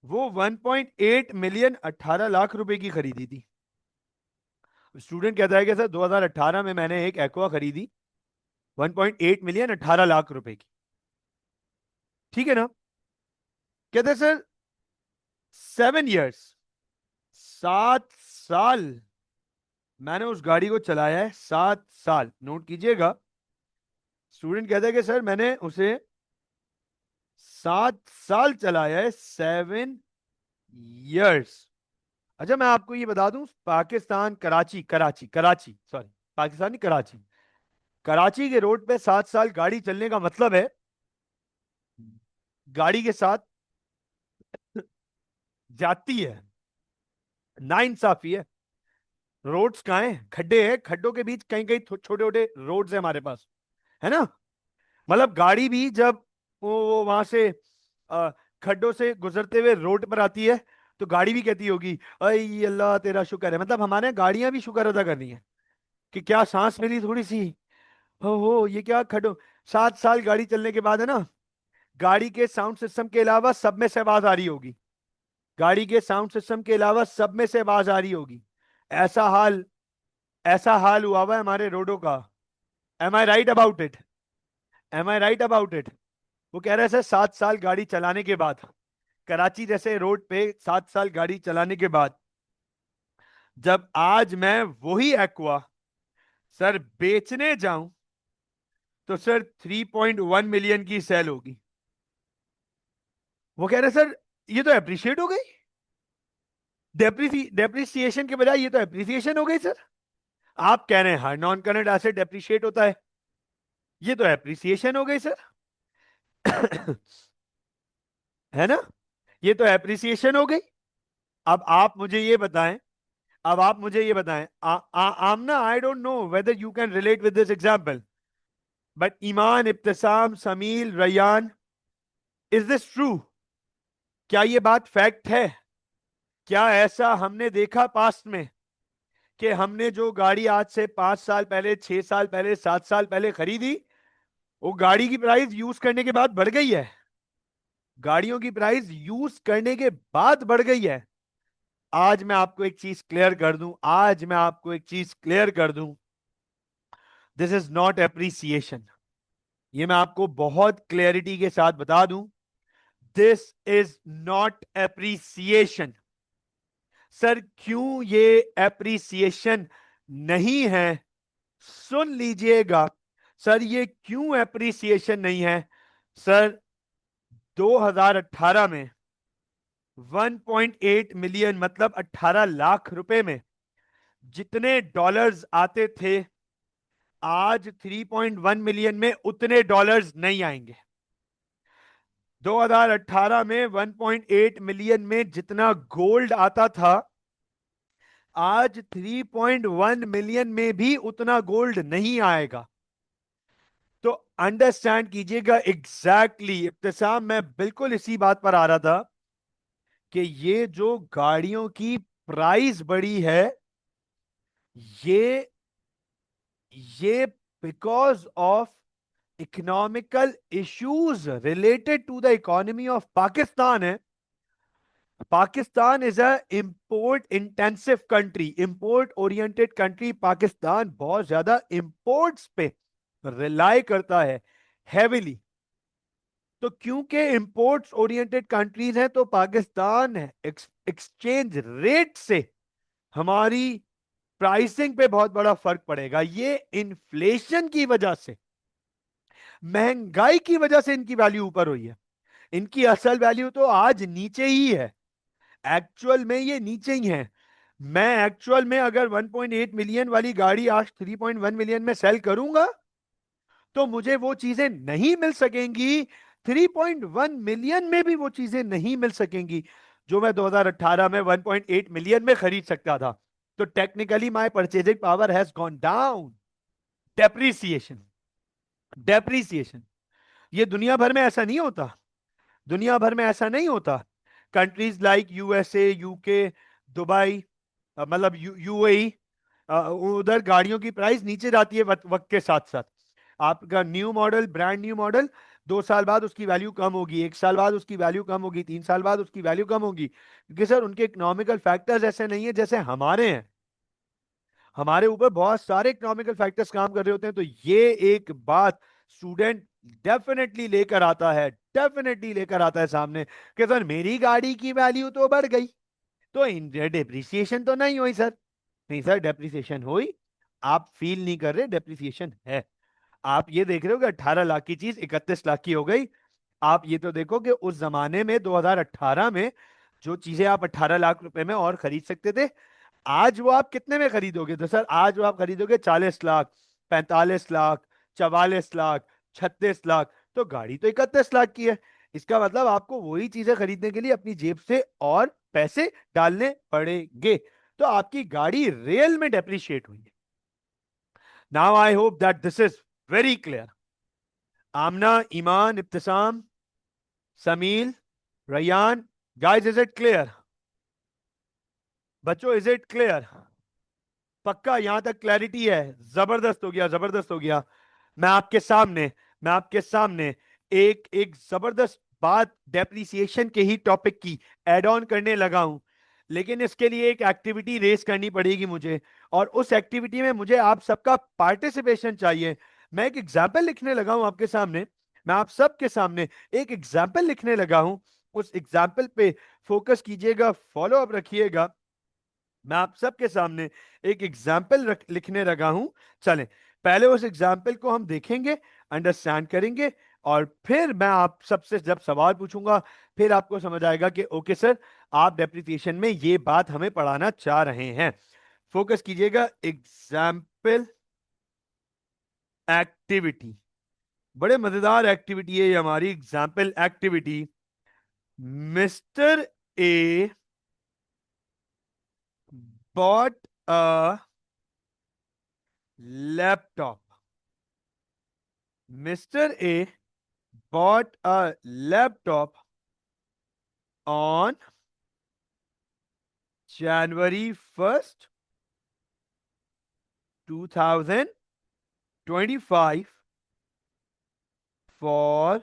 वो 1.8 मिलियन 18 लाख रुपए की खरीदी थी। स्टूडेंट कहता है कि सर 2018 में मैंने एक एक्वा खरीदी 1.8 मिलियन 18 लाख रुपए की, ठीक है ना। कहते हैं सर 7 इयर्स, 7 साल मैंने उस गाड़ी को चलाया है, 7 साल, नोट कीजिएगा। स्टूडेंट कहता है कि सर मैंने उसे 7 साल चलाया है, 7 इयर्स। अच्छा मैं आपको ये बता दूं, पाकिस्तान कराची कराची कराची सॉरी, पाकिस्तानी कराची, कराची के रोड पे 7 साल गाड़ी चलने का मतलब है गाड़ी के साथ जाती है, नाइंसाफी है। रोड्स कहाँ हैं? खड्डे हैं, खड्डों के बीच कहीं कहीं छोटे छोटे रोड्स है हमारे पास, है ना। मतलब गाड़ी भी जब वो वहां से अ, खड्डों से गुजरते हुए रोड पर आती है तो गाड़ी भी कहती होगी अय अल्लाह तेरा शुक्र है। मतलब हमारे यहाँ गाड़ियां भी शुक्र अदा कर रही हैं कि क्या सांस मिली थोड़ी सी। हो ये क्या खड्डो। 7 साल गाड़ी चलने के बाद है ना, गाड़ी के साउंड सिस्टम के अलावा सब में से आवाज आ रही होगी, गाड़ी के साउंड सिस्टम के अलावा सब में से आवाज आ रही होगी। ऐसा हाल, ऐसा हाल हुआ हुआ है हमारे रोडों का। Am I right about it? Am I right about it? वो कह रहे हैं सर 7 साल गाड़ी चलाने के बाद, कराची जैसे रोड पे 7 साल गाड़ी चलाने के बाद, जब आज मैं वही एक्वा सर बेचने जाऊं तो सर 3.1 मिलियन की सेल होगी। वो कह रहे सर ये तो अप्रिशिएट हो गई, डेप्रिसिएशन के बजाय ये तो एप्रिसिएशन हो गई सर। आप कह रहे हैं हर नॉन करंट एसेट डेप्रिशिएट होता है, ये तो एप्रिसिएशन हो गई सर। है ना, ये तो एप्रिसिएशन हो गई। अब आप मुझे ये बताएं, अब आप मुझे ये बताएं, Amna, I don't know whether you can relate with this example, but Iman, Ibtisam, Sameel, Rayyan, is this true? क्या ये बात फैक्ट है? क्या ऐसा हमने देखा पास्ट में कि हमने जो गाड़ी आज से 5 साल पहले, 6 साल पहले, 7 साल पहले खरीदी, वो गाड़ी की प्राइस यूज करने के बाद बढ़ गई है? गाड़ियों की प्राइस यूज करने के बाद बढ़ गई है। आज मैं आपको एक चीज क्लियर कर दूं, आज मैं आपको एक चीज क्लियर कर दूं, दिस इज नॉट एप्रिसिएशन। ये मैं आपको बहुत क्लैरिटी के साथ बता दूं, this is not appreciation. Sir क्यों ये एप्रिसिएशन नहीं है? सुन लीजिएगा, सर ये क्यों एप्रिसिएशन नहीं है? सर 2018 में 1.8 मिलियन मतलब 18 लाख रुपए में जितने डॉलर्स आते थे, आज 3.1 मिलियन में उतने डॉलर्स नहीं आएंगे। 2018 में 1.8 मिलियन में जितना गोल्ड आता था, आज 3.1 मिलियन में भी उतना गोल्ड नहीं आएगा। तो अंडरस्टैंड कीजिएगा एग्जैक्टली इब्तिसाम, मैं बिल्कुल इसी बात पर आ रहा था कि ये जो गाड़ियों की प्राइस बढ़ी है, ये ये because of economical issues related to the economy of Pakistan है। Pakistan is a import intensive country, import oriented country. Pakistan बहुत ज्यादा इंपोर्ट्स पे रिलाई करता है हेविली। तो क्योंकि इंपोर्ट्स ओरिएंटेड कंट्रीज हैं, तो पाकिस्तान एक्सचेंज रेट से हमारी प्राइसिंग पे बहुत बड़ा फर्क पड़ेगा। ये इन्फ्लेशन की वजह से, महंगाई की वजह से इनकी वैल्यू ऊपर हुई है। इनकी असल वैल्यू तो आज नीचे ही है, एक्चुअल में ये नीचे ही है। मैं एक्चुअल में अगर 1.8 मिलियन वाली गाड़ी आज 3.1 मिलियन में सेल करूंगा, तो मुझे वो चीजें नहीं मिल सकेंगी। 3.1 मिलियन में भी वो चीजें नहीं मिल सकेंगी जो मैं 2018 में 1.8 मिलियन में खरीद सकता था। तो technically my purchasing power has gone down. Depreciation, depreciation. ये दुनिया भर में ऐसा नहीं होता, दुनिया भर में ऐसा नहीं होता। Countries like USA, UK, Dubai, मतलब यूएई, उधर गाड़ियों की प्राइस नीचे जाती है वक्त के साथ साथ। आपका new model, brand new model, 2 साल बाद उसकी वैल्यू कम होगी, 1 साल बाद उसकी वैल्यू कम होगी, 3 साल बाद उसकी वैल्यू कम होगी, क्योंकि सर उनके इकोनॉमिकल फैक्टर्स ऐसे नहीं है जैसे हमारे हैं। हमारे ऊपर बहुत सारे इकोनॉमिकल फैक्टर्स काम कर रहे होते हैं। तो ये एक बात स्टूडेंट डेफिनेटली लेकर आता है, डेफिनेटली लेकर आता है सामने कि सर मेरी गाड़ी की वैल्यू तो बढ़ गई, तो डेप्रिसिएशन तो नहीं हुई सर। नहीं सर, डेप्रिसिएशन हुई, आप फील नहीं कर रहे, डेप्रिसिएशन है। आप ये देख रहे हो कि 18 लाख की चीज 31 लाख की हो गई। आप ये तो देखो कि उस जमाने में 2018 में जो चीजें आप 18 लाख रुपए में और खरीद सकते थे, आज वो आप कितने में खरीदोगे? तो सर आज वो आप खरीदोगे 40 लाख, 45 लाख, 44 लाख, 36 लाख। तो गाड़ी तो 31 लाख की है। इसका मतलब आपको वही चीजें खरीदने के लिए अपनी जेब से और पैसे डालने पड़ेंगे। तो आपकी गाड़ी रियल में डेप्रिशिएट हुई है। Now I hope that this is very clear. Amna, Iman, Ibtisam, Sameel, Rayyan, guys is it clear? बच्चों इज इट क्लियर? पक्का यहां तक क्लैरिटी है? जबरदस्त हो गया, जबरदस्त हो गया। मैं आपके सामने मैं आपके सामने एक एक जबरदस्त बात डेप्रिसिएशन के ही टॉपिक की एड ऑन करने लगा हूं। लेकिन इसके लिए एक एक्टिविटी रेस करनी पड़ेगी मुझे, और उस एक्टिविटी में मुझे आप सबका पार्टिसिपेशन चाहिए। मैं एक एग्जाम्पल लिखने लगा हूं आपके सामने, मैं आप सबके सामने एक एग्जाम्पल लिखने लगा हूं। उस एग्जाम्पल पे फोकस कीजिएगा, फॉलो अप रखिएगा। मैं आप सबके सामने एक एग्जाम्पल लिखने लगा हूं। चलें, पहले उस एग्जाम्पल को हम देखेंगे, अंडरस्टैंड करेंगे, और फिर मैं आप सबसे जब सवाल पूछूंगा, फिर आपको समझ आएगा कि ओके सर, आप डेप्रिसिएशन में ये बात हमें पढ़ाना चाह रहे हैं। फोकस कीजिएगा, एग्जाम्पल एक्टिविटी। बड़े मजेदार एक्टिविटी है ये हमारी example activity. Mister A bought a laptop. Mr. A bought a laptop on January 1st, 2025 for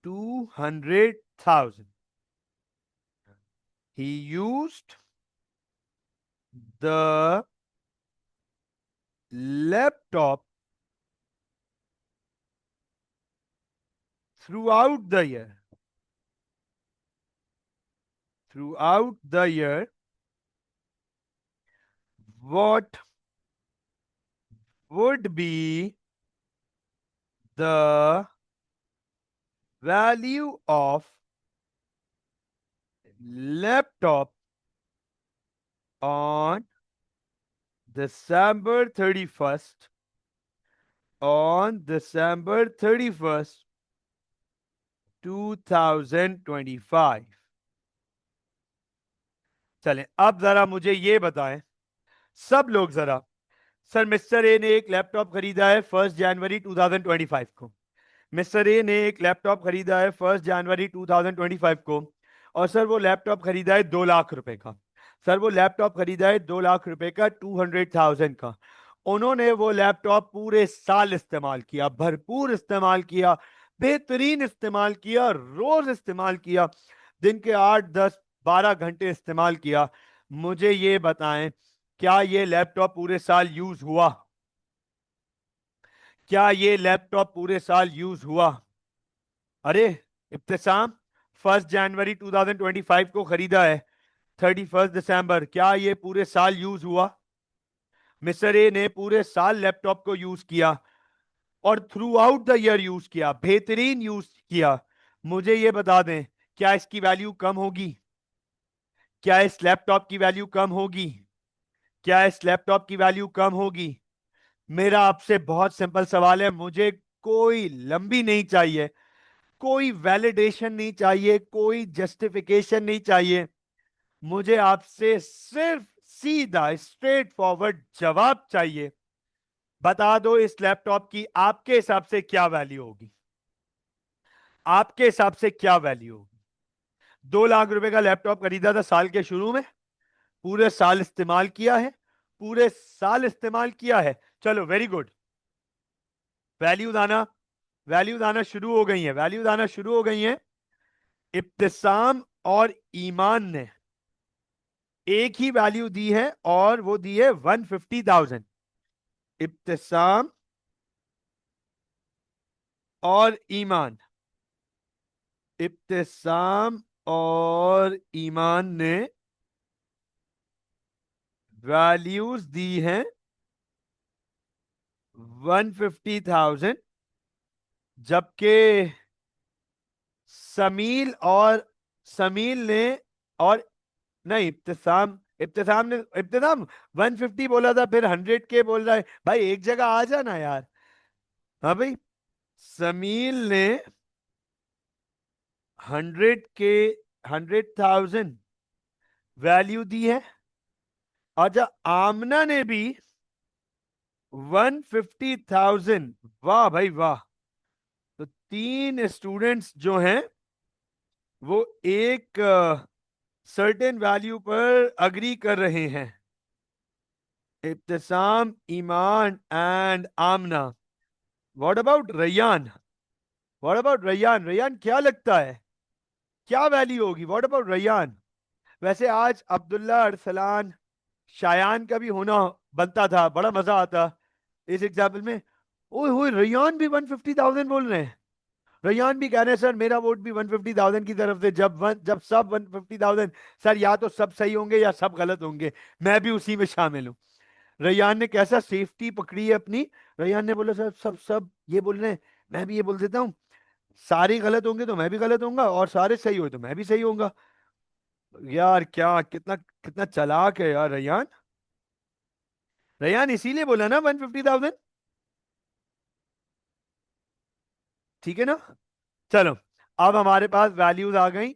200,000. He used the laptop throughout the year. Throughout the year, what would be the value of laptop on December 31st, on December 31st, 2025. चलें, अब जरा मुझे ये बताएं सब लोग जरा। Sir mister A ने एक लैपटॉप खरीदा है 1 जनवरी 2025 को। मिस्टर ए ने एक लैपटॉप खरीदा है 1 जनवरी 2025 को। और सर वो लैपटॉप खरीदा है 2 लाख रुपए का। सर वो लैपटॉप खरीदा है 2 लाख रुपए का, 200,000 का। उन्होंने वो लैपटॉप पूरे साल इस्तेमाल किया, भरपूर इस्तेमाल किया, बेहतरीन इस्तेमाल किया, रोज इस्तेमाल किया, दिन के 8, 10, 12 घंटे इस्तेमाल किया। मुझे ये बताएं, क्या ये लैपटॉप पूरे साल यूज हुआ? क्या ये लैपटॉप पूरे साल यूज हुआ? अरे इब्तिसाम, 1 जनवरी 2025 को खरीदा है, 31 दिसंबर, क्या ये पूरे साल यूज हुआ? मिस्टर ए ने पूरे साल लैपटॉप को यूज किया और through out the year use किया, बेहतरीन यूज किया। मुझे ये बता दें, क्या इसकी वैल्यू कम होगी? क्या इस लैपटॉप की वैल्यू कम होगी? क्या इस लैपटॉप की वैल्यू कम होगी? मेरा आपसे बहुत सिंपल सवाल है, मुझे कोई लंबी नहीं चाहिए, कोई वैलिडेशन नहीं चाहिए, कोई जस्टिफिकेशन नहीं चाहिए। मुझे आपसे सिर्फ सीधा स्ट्रेट फॉरवर्ड जवाब चाहिए। बता दो इस लैपटॉप की आपके हिसाब से क्या वैल्यू होगी? आपके हिसाब से क्या वैल्यू होगी? 2 लाख रुपए का लैपटॉप खरीदा था साल के शुरू में, पूरे साल इस्तेमाल किया है, पूरे साल इस्तेमाल किया है। चलो वेरी गुड। वैल्यूज आना, वैल्यूज आना शुरू हो गई है, वैल्यूज आना शुरू हो गई हैं। इब्तिसाम और ईमान ने एक ही वैल्यू दी है और वो दी है 150,000। इब्तिसाम और ईमान, इब्तिसाम और ईमान ने वैल्यूज दी हैं 150,000, जबकि समील और समील ने, और नहीं, इब्तिसाम, इब्तिसाम 150 बोला था, फिर 100 के बोल रहा है। भाई एक जगह आ जाना यार। हाँ भाई, समील ने 100 के, 100,000 वैल्यू दी है। अच्छा, आमना ने भी 150,000। वाह भाई वाह। तो तीन स्टूडेंट्स जो हैं वो एक सर्टेन वैल्यू पर अग्री कर रहे हैं। Ibtisam, Iman and Amna. What about Rayyan? What about Rayyan? Rayyan क्या लगता है, क्या वैल्यू होगी? What about Rayyan? वैसे आज अब्दुल्ला, अरसलान, शायान का भी होना बनता था, बड़ा मजा आता इस एग्जाम्पल में। ओए होए, रैयान भी 150,000 बोल रहे हैं। रैयान भी कह रहे हैं सर मेरा वोट भी 150,000 की तरफ से। जब सब 150,000, सर या तो सब सही होंगे या सब गलत होंगे, मैं भी उसी में शामिल हूँ। रैयान ने कैसा सेफ्टी पकड़ी है अपनी। रैयान ने बोला सर सब सब ये बोल रहे हैं, मैं भी ये बोल देता हूँ, सारे गलत होंगे तो मैं भी गलत होऊंगा, और सारे सही हो तो मैं भी सही होऊंगा। यार क्या, कितना कितना चालाक है यार रैयान। रैयान इसीलिए बोला ना 150,000। ठीक है ना? चलो, अब हमारे पास वैल्यूज आ गई।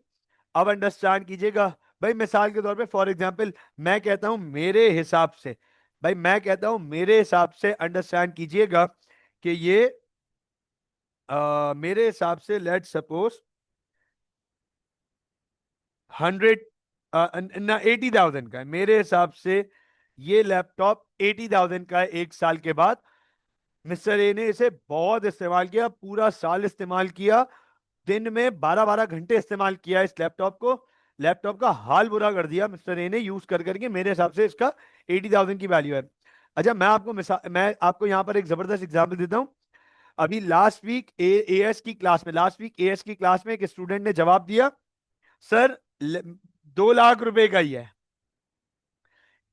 अब अंडरस्टैंड कीजिएगा। भाई मिसाल के तौर पे, फॉर एग्जांपल, मैं कहता हूं मेरे हिसाब से, भाई मैं कहता हूं मेरे हिसाब से, अंडरस्टैंड कीजिएगा कि ये मेरे हिसाब से लेट सपोज 100, ना 80,000 का है मेरे हिसाब से। ये लैपटॉप 80,000 का है एक साल के बाद। मिस्टर ए ने इसे बहुत इस्तेमाल किया, पूरा साल इस्तेमाल किया, दिन में 12 12 घंटे इस्तेमाल किया इस लैपटॉप को। लैपटॉप का हाल बुरा कर दिया मिस्टर ए ने यूज कर करके। मेरे हिसाब से इसका 80,000 की वैल्यू है। अच्छा, मैं आपको यहां पर एक जबरदस्त एग्जांपल देता हूं। अभी लास्ट वीक एएस की क्लास में, लास्ट वीक एएस की क्लास में एक स्टूडेंट ने जवाब दिया, सर 2 लाख रुपए का ही है।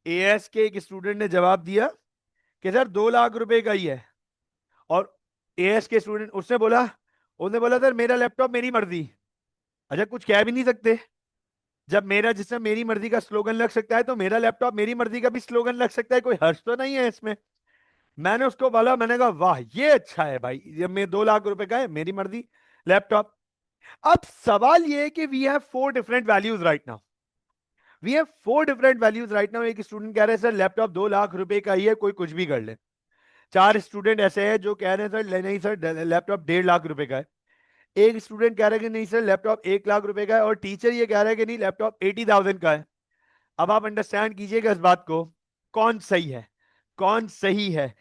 एएस के एक स्टूडेंट ने जवाब दिया कि सर 2 लाख रुपए का ही है। और एएस के स्टूडेंट, उसने बोला सर मेरा लैपटॉप मेरी मर्जी। अच्छा, कुछ कह भी नहीं सकते। जब मेरा जिसमें मेरी मर्जी का स्लोगन लग सकता है, तो मेरा लैपटॉप मेरी मर्जी का भी स्लोगन लग सकता है, कोई हर्ष तो नहीं है इसमें। मैंने उसको बोला, मैंने कहा वाह ये अच्छा है भाई, ये मैं 2 लाख रुपए का है, मेरी मर्जी लैपटॉप। अब सवाल ये है कि we have 4 different values right now. We have 4 different values right now. एक स्टूडेंट कह रहे हैं सर लैपटॉप 2 लाख रुपए का ही है, कोई कुछ भी कर ले। 4 स्टूडेंट ऐसे हैं जो कह रहे हैं सर नहीं सर लैपटॉप 1.5 लाख रुपए का है। एक स्टूडेंट कह रहा है कि नहीं सर लैपटॉप 1 लाख रुपए का है, और टीचर ये कह रहा है कि नहीं लैपटॉप 80,000 का है। अब आप अंडरस्टैंड कीजिएगा इस बात को, कौन सही है, कौन सही है,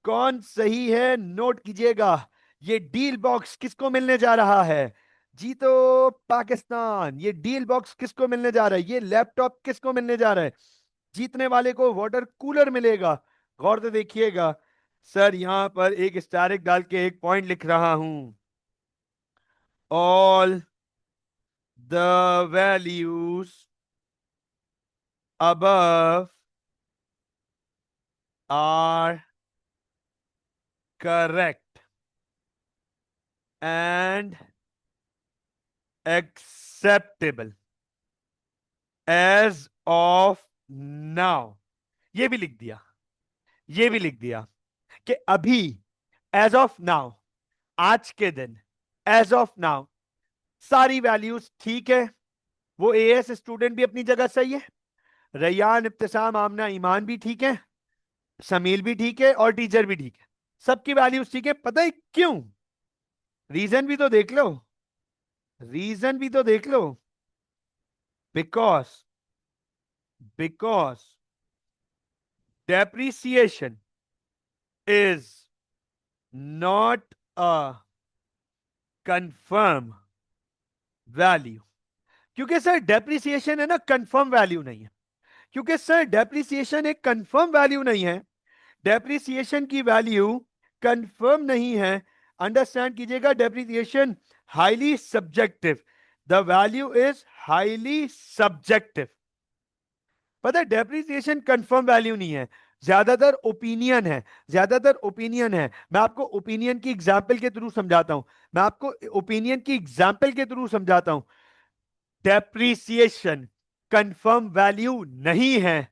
कौन सही है, नोट कीजिएगा। ये डील बॉक्स किसको मिलने जा रहा है? जीतो पाकिस्तान। ये डील बॉक्स किसको मिलने जा रहा है? ये लैपटॉप किसको मिलने जा रहा है? जीतने वाले को वाटर कूलर मिलेगा। गौर से देखिएगा, सर यहां पर एक स्टारिक डाल के एक पॉइंट लिख रहा हूं। All the values above are correct and acceptable as of now। ये भी लिख दिया, ये भी लिख दिया कि अभी, एज ऑफ नाउ, आज के दिन, एज ऑफ नाउ सारी वैल्यूज ठीक है। वो एएस स्टूडेंट भी अपनी जगह सही है, रैयान, इब्तिसाम, आमना, ईमान भी ठीक है, समील भी ठीक है, और टीचर भी ठीक है। सबकी वैल्यूज ठीक है। पता है क्यों? रीजन भी तो देख लो, रीजन भी तो देख लो। Because because depreciation is not a confirm value. क्योंकि सर डेप्रिसिएशन है ना, कंफर्म वैल्यू नहीं है। क्योंकि सर डेप्रिसिएशन एक कंफर्म वैल्यू नहीं है, डेप्रिसिएशन की वैल्यू कंफर्म नहीं है। अंडरस्टैंड कीजिएगा, depreciation highly subjective, the value is highly subjective. पता है डेप्रिसिएशन कंफर्म वैल्यू नहीं है, ज्यादातर ओपिनियन है, ज्यादातर ओपिनियन है। मैं आपको ओपिनियन की एग्जांपल के थ्रू समझाता हूं, मैं आपको ओपिनियन की एग्जांपल के थ्रू समझाता हूं। डेप्रिसिएशन कंफर्म वैल्यू नहीं है।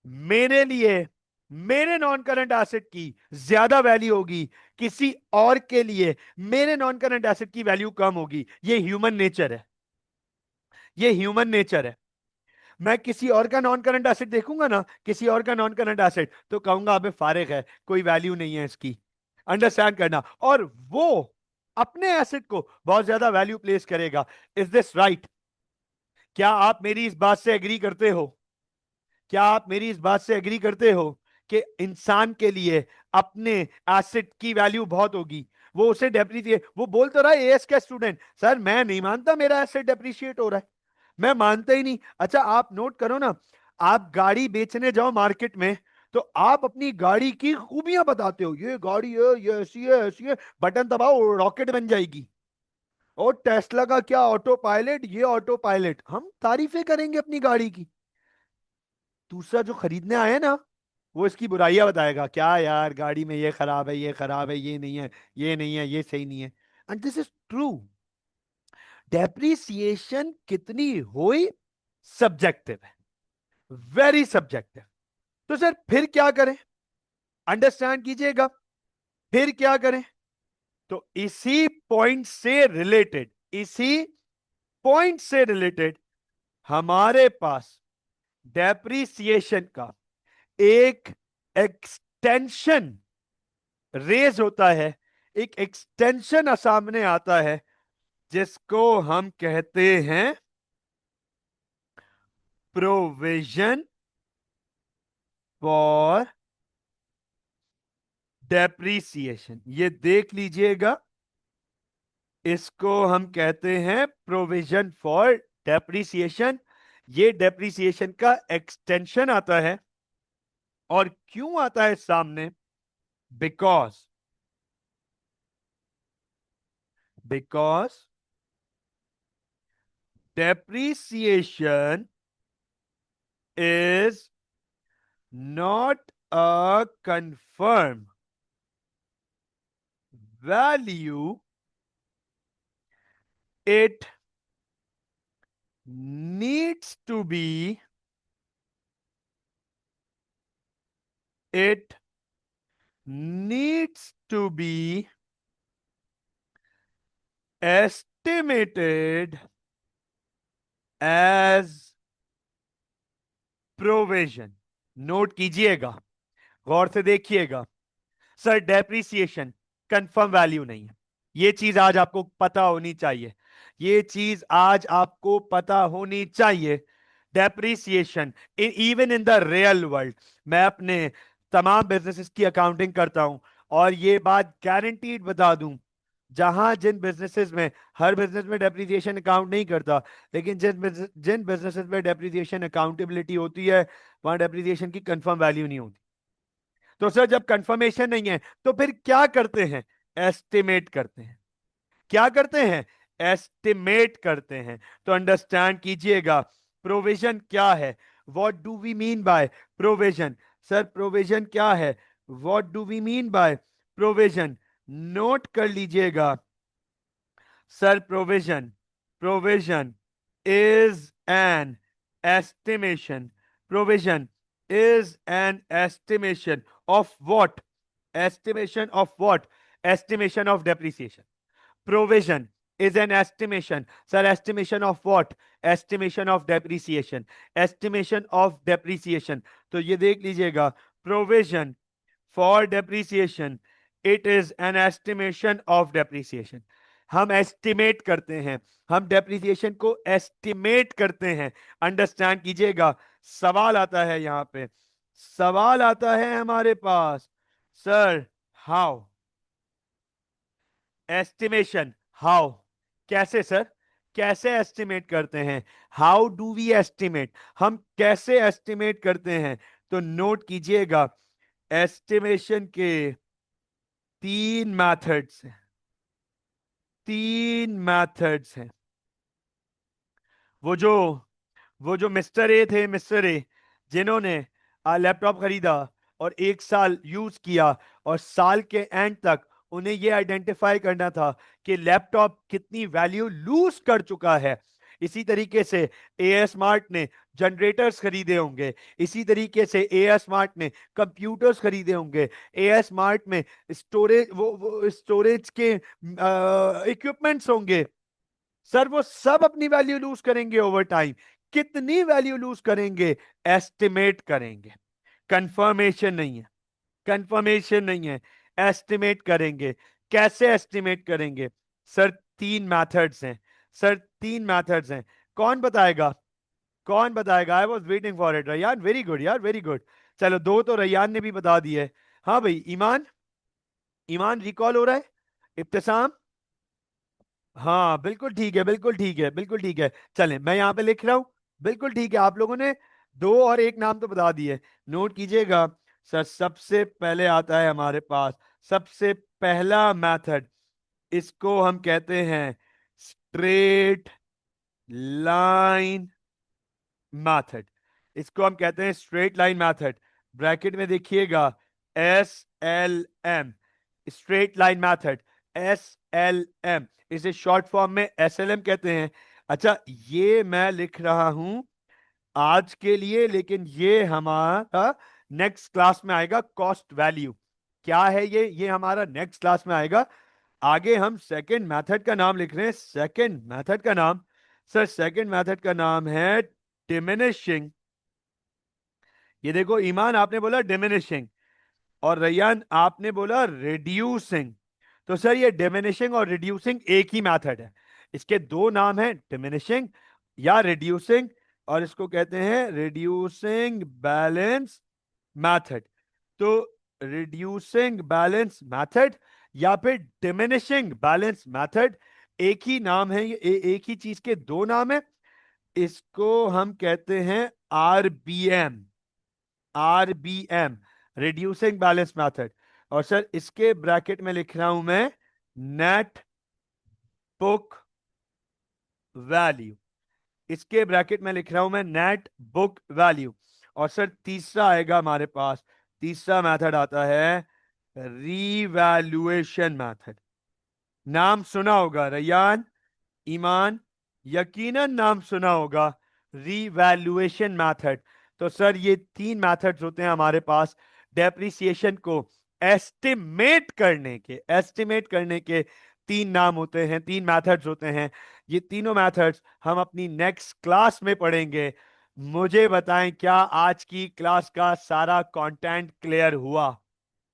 मेरे लिए मेरे नॉन करंट एसेट की ज्यादा वैल्यू होगी, किसी और के लिए मेरे नॉन करंट एसेट की वैल्यू कम होगी। ये ह्यूमन नेचर है, ये ह्यूमन नेचर है। मैं किसी और का नॉन करंट एसेट देखूंगा ना, किसी और का नॉन करंट एसेट, तो कहूंगा अबे फारिग है, कोई वैल्यू नहीं है इसकी। अंडरस्टैंड करना। और वो अपने एसेट को बहुत ज्यादा वैल्यू प्लेस करेगा। Is this right? क्या आप मेरी इस बात से एग्री करते हो? क्या आप मेरी इस बात से एग्री करते हो कि इंसान के लिए अपने एसेट की वैल्यू बहुत होगी? वो उसे डेप्रिसिएट, वो बोल तो रहा है एएस का स्टूडेंट, सर मैं नहीं मानता मेरा एसेट डेप्रिशिएट हो रहा है, मैं मानता ही नहीं। अच्छा आप नोट करो ना, आप गाड़ी बेचने जाओ मार्केट में, तो आप अपनी गाड़ी की खूबियां बताते हो, ये गाड़ी है, ये ऐसी है, ऐसी है, बटन दबाओ रॉकेट बन जाएगी। और टेस्ला का क्या ऑटो पायलट, ये ऑटो पायलट, हम तारीफें करेंगे अपनी गाड़ी की। दूसरा जो खरीदने आए ना, वो इसकी बुराइयां बताएगा, क्या यार गाड़ी में ये खराब है, ये खराब है, ये नहीं है, ये नहीं है, ये सही नहीं है। And this is true. Depreciation कितनी हुई, सब्जेक्टिव है, वेरी सब्जेक्टिव। तो सर फिर क्या करें? अंडरस्टैंड कीजिएगा, फिर क्या करें? तो इसी पॉइंट से रिलेटेड, इसी पॉइंट से रिलेटेड हमारे पास डेप्रिसिएशन का एक एक्सटेंशन रेज होता है, एक एक्सटेंशन सामने आता है, जिसको हम कहते हैं प्रोविजन फॉर डेप्रीसिएशन। ये देख लीजिएगा, इसको हम कहते हैं प्रोविजन फॉर डेप्रीसिएशन। ये डेप्रीसिएशन का एक्सटेंशन आता है। और क्यों आता है सामने? Because because depreciation is not a confirmed value, it needs to be, it needs to be estimated as provision. Note कीजिएगा, गौर से देखिएगा। सर डेप्रिसिएशन कंफर्म वैल्यू नहीं है, ये चीज आज आपको पता होनी चाहिए, ये चीज आज आपको पता होनी चाहिए। Depreciation even in the real world, मैं अपने तमाम बिजनेसेस की अकाउंटिंग करता हूं और ये बात गारंटीड बता दूं, जहां जिन बिजनेसेस में, हर बिजनेस में डेप्रिसिएशन अकाउंट नहीं करता, लेकिन जिन बिजनेसेस में डेप्रिसिएशन अकाउंटेबिलिटी होती है, वहां डेप्रिसिएशन की कंफर्म वैल्यू नहीं होती। तो सर जब कंफर्मेशन नहीं है तो फिर क्या करते हैं? एस्टिमेट करते हैं। क्या करते हैं? एस्टिमेट करते हैं। तो अंडरस्टैंड कीजिएगा, प्रोविजन क्या है? What do we mean by provision? Sir provision क्या है? What do we mean by provision? Note कर लीजिएगा sir. Provision is an estimation. Provision is an estimation of what? Estimation of what? Estimation of depreciation. Provision is an estimation. Sir, estimation of what? Estimation of depreciation. Estimation of depreciation. तो ये देख लीजिएगा, provision for depreciation, it is an estimation of depreciation. हम estimate करते हैं, हम depreciation को estimate करते हैं। अंडरस्टैंड कीजिएगा। सवाल आता है यहां पे, सवाल आता है हमारे पास, सर हाउ एस्टिमेशन, हाउ, कैसे सर, कैसे एस्टिमेट करते हैं? हाउ डू वी एस्टिमेट, हम कैसे एस्टिमेट करते हैं? तो नोट कीजिएगा, एस्टिमेशन के तीन मेथड्स हैं, तीन मेथड्स हैं। वो जो वो जो मिस्टर ए थे, मिस्टर ए जिन्होंने लैपटॉप खरीदा और एक साल यूज किया और साल के एंड तक उन्हें यह आइडेंटिफाई करना था कि लैपटॉप कितनी वैल्यू लूज कर चुका है। इसी तरीके से एएस स्मार्ट ने जनरेटर्स खरीदे होंगे, इसी तरीके से एएस स्मार्ट ने कंप्यूटर्स खरीदे होंगे, एएस स्मार्ट में स्टोरेज, वो स्टोरेज के इक्विपमेंट्स होंगे। सर वो सब अपनी वैल्यू लूज करेंगे ओवर टाइम। कितनी वैल्यू लूज करेंगे? एस्टिमेट करेंगे, कंफर्मेशन नहीं है, कंफर्मेशन नहीं है, एस्टिमेट करेंगे। कैसे एस्टिमेट करेंगे? सर तीन मेथड्स हैं, सर तीन मेथड्स हैं। कौन बताएगा, कौन बताएगा? I was waiting for it Rayyan, very good यार, वेरी गुड। चलो दो तो रैयान ने भी बता दिए। हाँ भाई, ईमान, ईमान रिकॉल हो रहा है? इब्तिसाम, हाँ बिल्कुल ठीक है, बिल्कुल ठीक है, बिल्कुल ठीक है। चलें मैं यहां पे लिख रहा हूं, बिल्कुल ठीक है। आप लोगों ने दो और एक नाम तो बता दिए। नोट कीजिएगा सर, सबसे पहले आता है हमारे पास, सबसे पहला मेथड, इसको हम कहते हैं स्ट्रेट लाइन मेथड। इसको हम कहते हैं स्ट्रेट लाइन मेथड। ब्रैकेट में देखिएगा SLM, straight line method, SLM, इसे शॉर्ट फॉर्म में SLM कहते हैं। अच्छा ये मैं लिख रहा हूं आज के लिए, लेकिन ये हमारा नेक्स्ट क्लास में आएगा। कॉस्ट वैल्यू क्या है ये हमारा नेक्स्ट क्लास में आएगा। आगे हम सेकंड मेथड का नाम लिख रहे हैं। सेकंड मेथड का नाम, सर सेकंड मेथड का नाम है डिमिनिशिंग। ये देखो ईमान, आपने बोला डिमिनिशिंग और रैयान आपने बोला रिड्यूसिंग। तो सर ये डिमिनिशिंग और रिड्यूसिंग एक ही मेथड है। इसके दो नाम हैं, डिमिनिशिंग या रिड्यूसिंग, और इसको कहते हैं रिड्यूसिंग बैलेंस मेथड। तो रिड्यूसिंग बैलेंस मेथड या फिर डिमिनिशिंग बैलेंस मेथड, एक ही नाम है ये, एक ही चीज के दो नाम है। इसको हम कहते हैं RBM, RBM, reducing balance method. और सर इसके ब्रैकेट में लिख रहा हूं मैं नेट बुक वैल्यू, इसके ब्रैकेट में लिख रहा हूं मैं नेट बुक वैल्यू। और सर तीसरा आएगा हमारे पास, तीसरा मेथड आता है रीवैल्यूएशन मेथड। नाम सुना होगा, रैयान, ईमान, यकीनन नाम सुना होगा। Revaluation method. तो सर ये तीन मेथड्स होते हैं हमारे पास डेप्रिसिएशन को एस्टिमेट करने के तीन नाम होते हैं, तीन मेथड्स होते हैं। ये तीनों मेथड्स हम अपनी नेक्स्ट क्लास में पढ़ेंगे। मुझे बताएं, क्या आज की क्लास का सारा कंटेंट क्लियर हुआ?